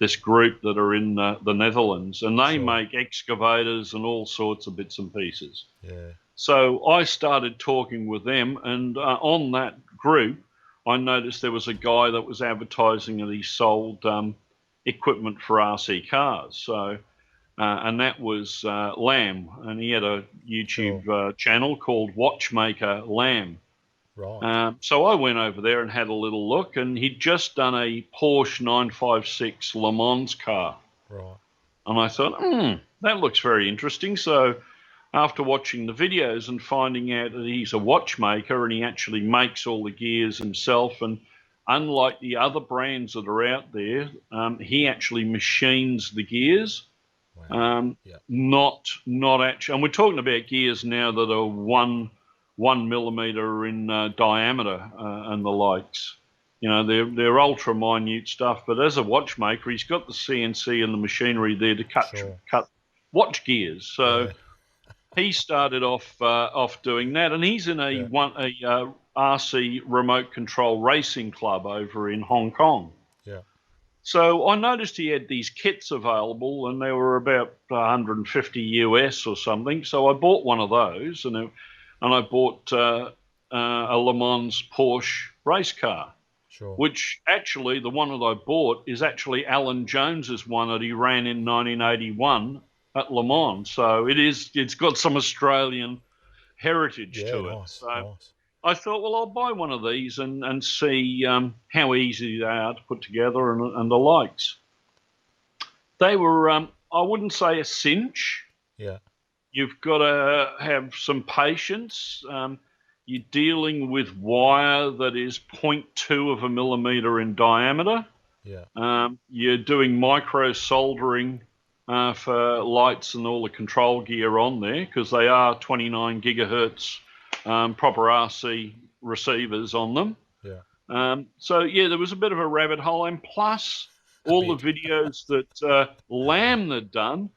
this group that are in the Netherlands, and they make excavators and all sorts of bits and pieces. Yeah. So I started talking with them, and on that group, I noticed there was a guy that was advertising that he sold equipment for RC cars. So, and that was Lamb, and he had a YouTube channel called Watchmaker Lamb. Right. So I went over there and had a little look, and he'd just done a Porsche 956 Le Mans car. Right. And I thought, that looks very interesting. So after watching the videos and finding out that he's a watchmaker and he actually makes all the gears himself, and unlike the other brands that are out there, he actually machines the gears. Wow. Not actually, and we're talking about gears now that are 1 millimeter in diameter and the likes. You know, they're ultra minute stuff. But as a watchmaker, he's got the CNC and the machinery there to cut watch gears. So he started off doing that, and he's in a RC remote control racing club over in Hong Kong. Yeah. So I noticed he had these kits available, and they were about 150 US or something. So I bought one of those, and I bought a Le Mans Porsche race car, which actually the one that I bought is actually Alan Jones's one that he ran in 1981 at Le Mans. So it's got some Australian heritage to it. So nice. I thought, well, I'll buy one of these and see how easy they are to put together and the likes. They were, I wouldn't say a cinch. Yeah. You've got to have some patience. You're dealing with wire that is 0.2 of a millimeter in diameter. Yeah. You're doing micro soldering for lights and all the control gear on there, because they are 29 gigahertz proper RC receivers on them. Yeah. So there was a bit of a rabbit hole, and plus all the videos that Lamb had done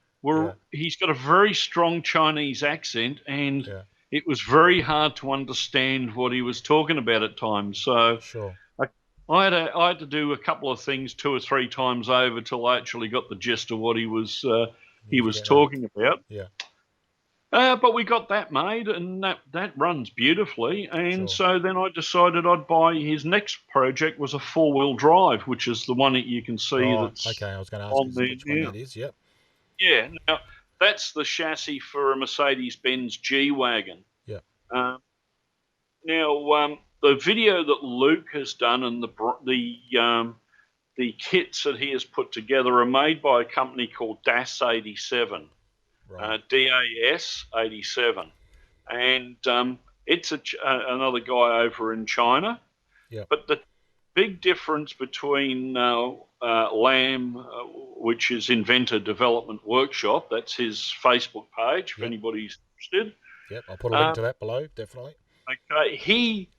he's got a very strong Chinese accent, and it was very hard to understand what he was talking about at times. So I had to do a couple of things 2 or 3 times over till I actually got the gist of what he was talking about. Yeah. But we got that made, and that runs beautifully. And so then I decided I'd buy his next project was a 4-wheel drive, which is the one that you can see that's I was going to on ask there which one that is. Yep. Yeah, now that's the chassis for a Mercedes-Benz G-Wagon. Yeah. Now, the video that Luke has done and the kits that he has put together are made by a company called DAS 87, DAS 87, and it's another guy over in China. Yeah. But the big difference between Lamb, which is Inventor Development Workshop, that's his Facebook page if anybody's interested. Yep, I'll put a link to that below, definitely. Okay, he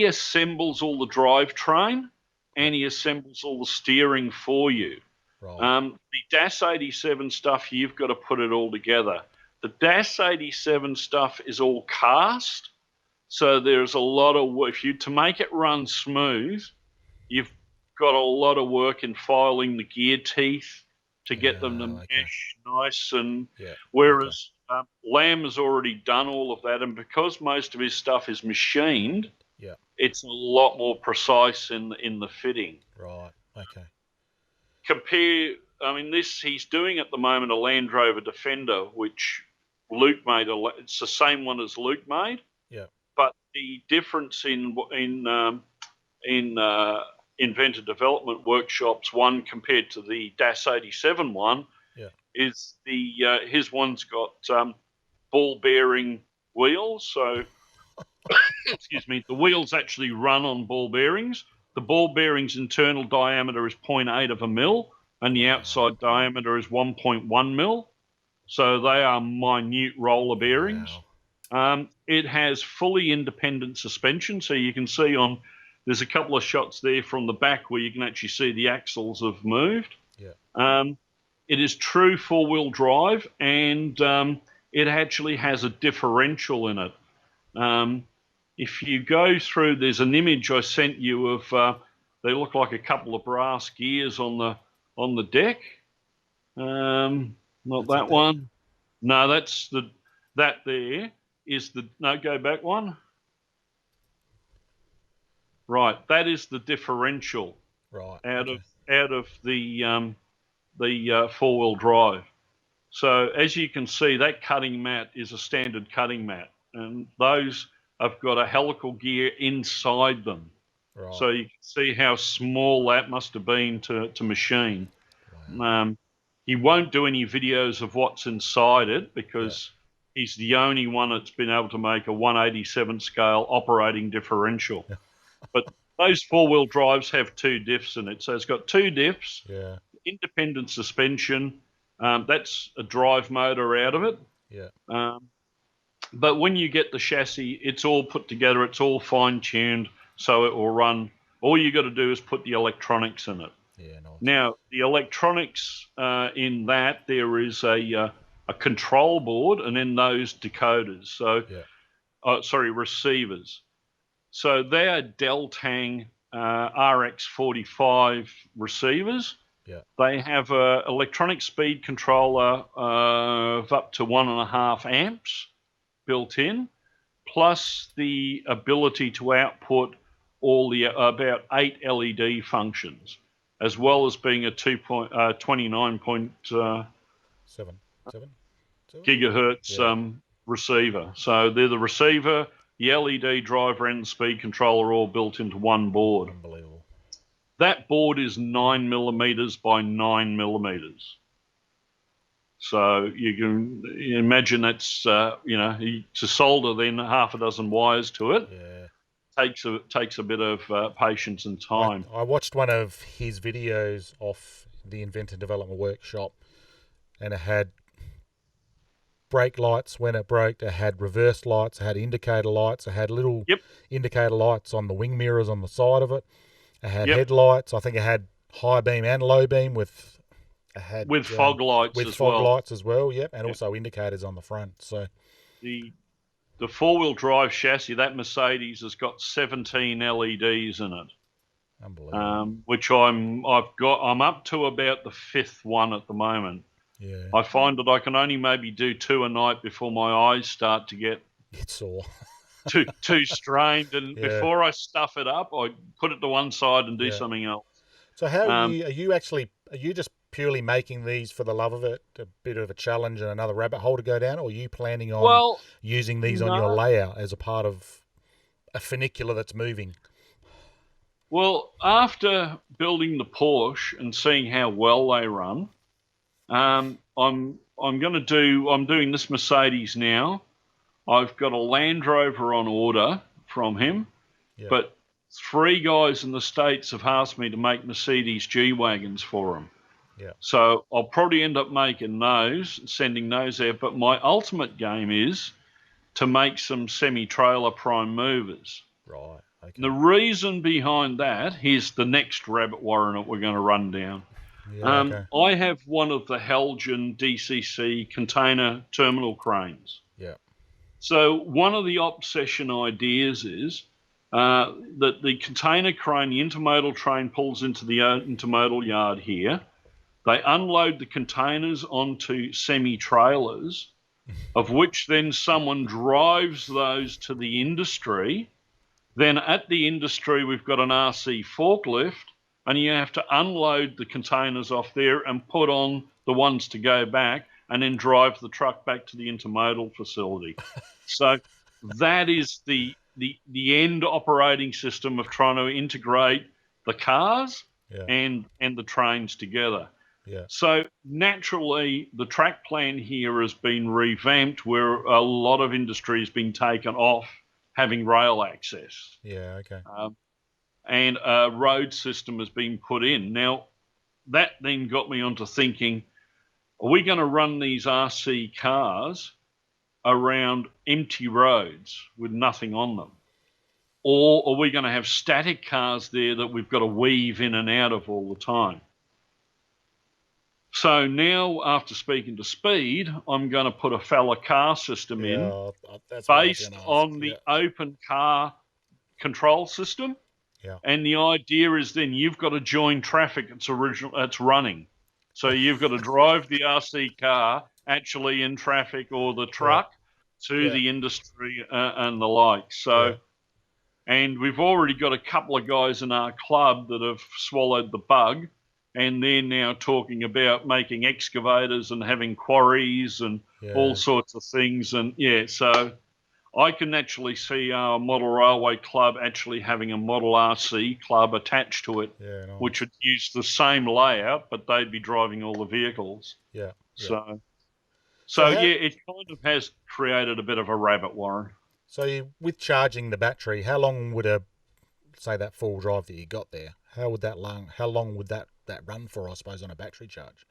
assembles all the drivetrain, and he assembles all the steering for you. Right. The DAS 87 stuff, you've got to put it all together. The DAS 87 stuff is all cast, so there's a lot of work. To make it run smooth, you've got a lot of work in filing the gear teeth to get them to mesh nice. And whereas Lamb has already done all of that, and because most of his stuff is machined, it's a lot more precise in the fitting. Right. Okay. He's doing at the moment a Land Rover Defender, which Luke made. It's the same one as Luke made. Yeah. But the difference in Inventor Development Workshops one compared to the DAS 87 one is his one's got ball bearing wheels. So, excuse me, the wheels actually run on ball bearings. The ball bearing's internal diameter is 0.8 of a mil, and the outside diameter is 1.1 mil. So they are minute roller bearings. Wow. It has fully independent suspension, so you can see there's a couple of shots there from the back where you can actually see the axles have moved. Yeah. It is true 4-wheel drive, and it actually has a differential in it. if you go through, there's an image I sent you of they look like a couple of brass gears on the deck. Not that one. No, that there is the no. Go back one. Right, that is the differential. Right. Out of the four-wheel drive. So as you can see, that cutting mat is a standard cutting mat, and those have got a helical gear inside them. Right. So you can see how small that must have been to machine. Wow. He won't do any videos of what's inside it because he's the only one that's been able to make a 1/87 scale operating differential. But those four-wheel drives have two diffs in it. So it's got two diffs, independent suspension. That's a drive motor out of it. Yeah. But when you get the chassis, it's all put together. It's all fine-tuned, so it will run. All you got to do is put the electronics in it. Yeah, nice. Now, the electronics in that, there is a control board and then those decoders. So, receivers. So they are Deltang RX45 receivers. Yeah. They have an electronic speed controller of up to 1.5 amps built in, plus the ability to output all the about 8 LED functions, as well as being a 29.7 gigahertz receiver. So they're the receiver, the LED driver, and the speed controller all built into one board. Unbelievable. That board is 9 millimeters by 9 millimeters. So you can imagine that's, to solder then half a dozen wires to it. Yeah. Takes a bit of patience and time. I watched one of his videos off the Inventor Development Workshop, and it had brake lights when it broke, it had reverse lights, it had indicator lights, it had little indicator lights on the wing mirrors on the side of it, it had headlights, I think it had high beam and low beam with fog lights as well, and also indicators on the front. So the four-wheel drive chassis, that Mercedes has got 17 LEDs in it. Unbelievable. Which I'm up to about the fifth one at the moment. Yeah. I find that I can only maybe do 2 a night before my eyes start to get sore. too strained, and before I stuff it up, I put it to one side and do something else. So how are you just purely making these for the love of it, a bit of a challenge and another rabbit hole to go down, or are you planning on using these on your layout as a part of a funicular that's moving? Well, after building the Porsche and seeing how well they run, I'm doing this Mercedes now. I've got a Land Rover on order from him, but 3 guys in the States have asked me to make Mercedes G-Wagons for them. Yeah. So I'll probably end up making those, sending those out. But my ultimate game is to make some semi-trailer prime movers. Right. Okay. The reason behind that, here's the next rabbit warren that we're going to run down. Yeah, I have one of the Helgen DCC container terminal cranes. Yeah. So one of the obsession ideas is that the container crane, the intermodal train pulls into the intermodal yard here. They unload the containers onto semi-trailers, of which then someone drives those to the industry. Then at the industry, we've got an RC forklift, and you have to unload the containers off there and put on the ones to go back, and then drive the truck back to the intermodal facility. So that is the end operating system of trying to integrate the cars and the trains together. Yeah. So naturally, the track plan here has been revamped, where a lot of industry has been taken off having rail access. Yeah, okay. And a road system has been put in. Now, that then got me onto thinking, are we going to run these RC cars around empty roads with nothing on them? Or are we going to have static cars there that we've got to weave in and out of all the time? So now, after speaking to Speed, I'm going to put a fella car system in That's what I was going based to ask. on the open car control system. Yeah. And the idea is then you've got to join traffic it's running. So you've got to drive the RC car actually in traffic or the truck to the industry and the like. So, and we've already got a couple of guys in our club that have swallowed the bug, and they're now talking about making excavators and having quarries and all sorts of things. And so I can actually see our model railway club actually having a model RC club attached to it, nice. which would use the same layout, but they'd be driving all the vehicles. Yeah. So how, it kind of has created a bit of a rabbit warren. So with charging the battery, how long would say that full drive that you got there? How long would that run for? I suppose on a battery charge.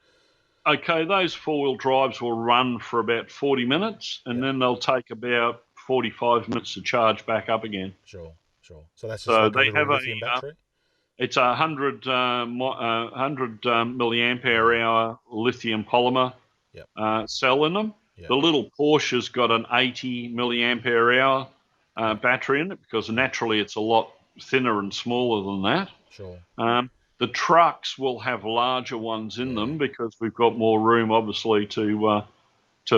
Okay, those four-wheel drives will run for about 40 minutes, and then they'll take about 45 minutes to charge back up again. Sure. So that's just like a little lithium battery? It's a 100 milliampere hour lithium polymer cell in them. Yep. The little Porsche's got an 80 milliampere hour battery in it because naturally it's a lot thinner and smaller than that. Sure. The trucks will have larger ones in them because we've got more room, obviously, to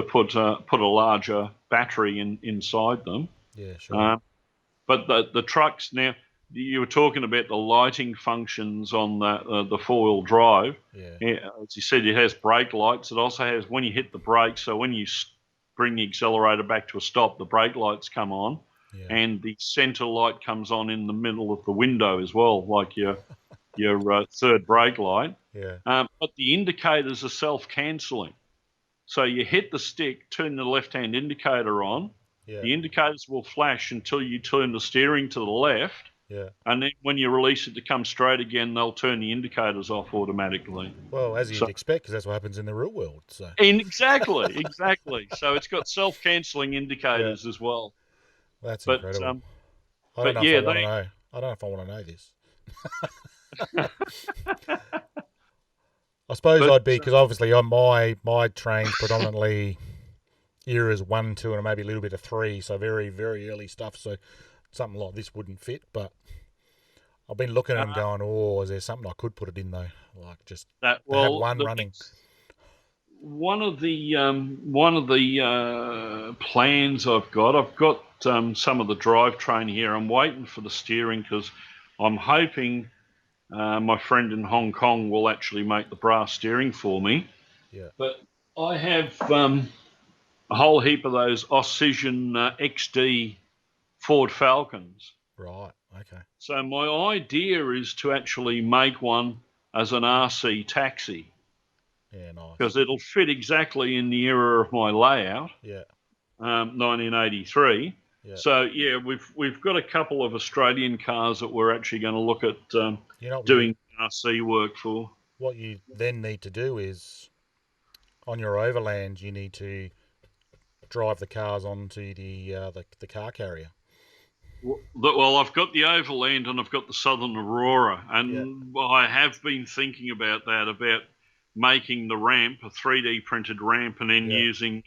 put a larger battery inside them. Yeah, sure. But the trucks now, you were talking about the lighting functions on the four-wheel drive. Yeah. As you said, it has brake lights. It also has when you hit the brakes. So when you bring the accelerator back to a stop, the brake lights come on, and the centre light comes on in the middle of the window as well, like your third brake light. Yeah. But the indicators are self-cancelling. So you hit the stick, turn the left-hand indicator on. Yeah. The indicators will flash until you turn the steering to the left. Yeah. And then when you release it to come straight again, they'll turn the indicators off automatically. Well, as you'd expect, because that's what happens in the real world. So. Exactly. So it's got self-cancelling indicators as well. That's incredible. I don't know if I want to know this. I suppose I'd be, because obviously my train's predominantly eras 1, 2, and maybe a little bit of 3, so very, very early stuff. So something like this wouldn't fit, but I've been looking at them going, is there something I could put it in though? Like just have one running. One of the plans I've got some of the drivetrain here. I'm waiting for the steering because I'm hoping my friend in Hong Kong will actually make the brass steering for me. Yeah. But I have a whole heap of those Ossision XD Ford Falcons. Right, okay. So my idea is to actually make one as an RC taxi. Yeah, nice. Because it'll fit exactly in the era of my layout. Yeah. 1983. Yeah. So we've got a couple of Australian cars that we're actually going to look at doing RC work for. What you then need to do is, on your overland, you need to drive the cars onto the car carrier. Well, I've got the Overland and I've got the Southern Aurora, and I have been thinking about that, about making the ramp a 3D printed ramp, and then using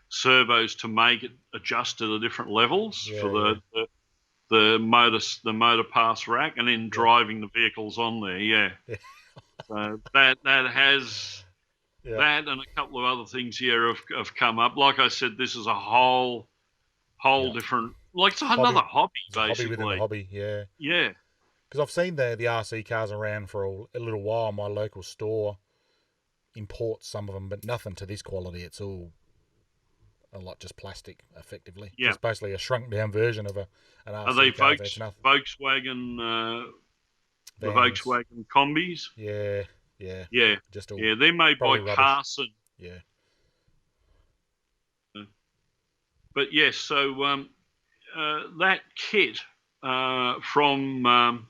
servos to make it adjust to the different levels for the motor pass rack, and then driving the vehicles on there. Yeah. So that has that and a couple of other things here have come up. Like I said, this is a whole different. Like it's another hobby, basically. Hobby within a hobby, yeah. Yeah. Because I've seen the RC cars around for a little while. My local store imports some of them, but nothing to this quality. It's all a lot just plastic, effectively. Yeah. It's basically a shrunk down version of an RC car. Are they Volkswagen? The Volkswagen combis? Yeah. Just all they're made by Carson. Yeah. But yes, so that kit from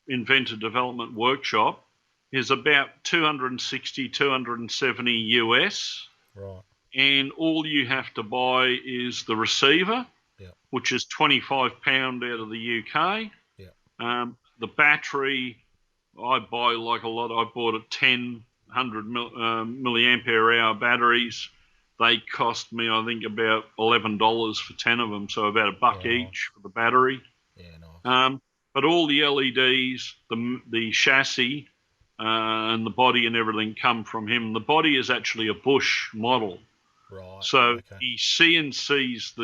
Inventor Development Workshop is about 260, 270 US. Right. And all you have to buy is the receiver, which is £25 out of the UK. Yeah. The battery, I buy like a lot. I bought a 10 milliampere hour batteries. They cost me, I think, about $11 for 10 of them, so about $1 each for the battery. Yeah, nice. But all the LEDs, the chassis, and the body and everything come from him. The body is actually a Bush model. Right. So he CNCs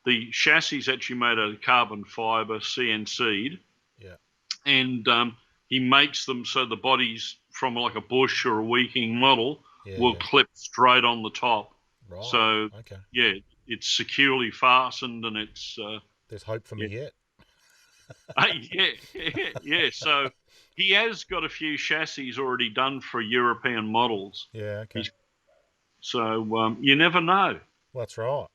the chassis is actually made out of carbon fiber, CNC'd. Yeah. And he makes them so the bodies from like a Bush or a Weeking model will clip straight on the top. Right. So, it's securely fastened, and it's... there's hope for me yet. Yeah. So he has got a few chassis already done for European models. Yeah, okay. So you never know. Well, that's right.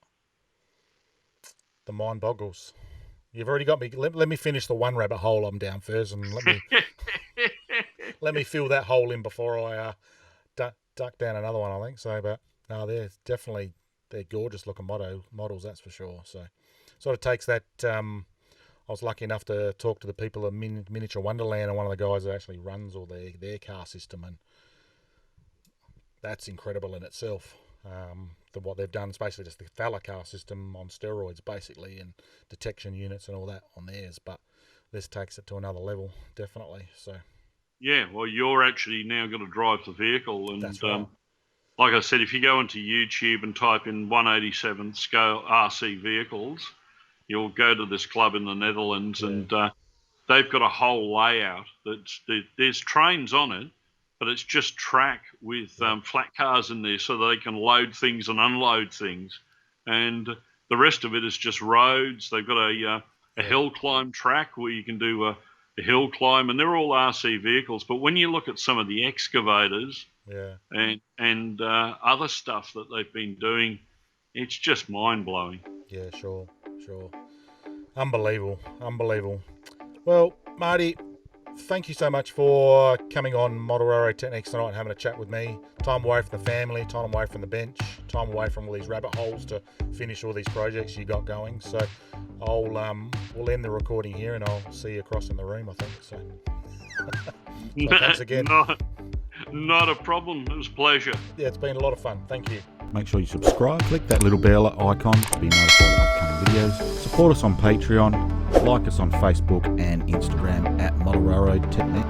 The mind boggles. You've already got me. Let me finish the one rabbit hole I'm down first, and let me fill that hole in before I duck down another one, I think. So, but no, they're gorgeous looking models, that's for sure. So, sort of takes that. I was lucky enough to talk to the people of Miniature Wonderland, and one of the guys that actually runs all their car system, and that's incredible in itself. What they've done is basically just the Thaler car system on steroids, basically, and detection units and all that on theirs. But this takes it to another level, definitely. So. Yeah, well, you're actually now going to drive the vehicle, and that's right. like I said, if you go into YouTube and type in 1/87 scale RC vehicles, you'll go to this club in the Netherlands, and they've got a whole layout. There's trains on it, but it's just track with flat cars in there so they can load things and unload things. And the rest of it is just roads. They've got a hill climb track where you can do a hill climb, and they're all RC vehicles. But when you look at some of the excavators and other stuff that they've been doing, it's just mind-blowing. Yeah, sure. Unbelievable. Well, Marty, thank you so much for coming on Model Railroad Techniques tonight and having a chat with me. Time away from the family, time away from the bench, time away from all these rabbit holes to finish all these projects you got going. So we'll end the recording here, and I'll see you across in the room, I think. So thanks again. Not a problem. It was a pleasure. Yeah, it's been a lot of fun. Thank you. Make sure you subscribe, click that little bell icon to be notified of upcoming videos. Support us on Patreon, like us on Facebook and Instagram at Model Railroad Technique.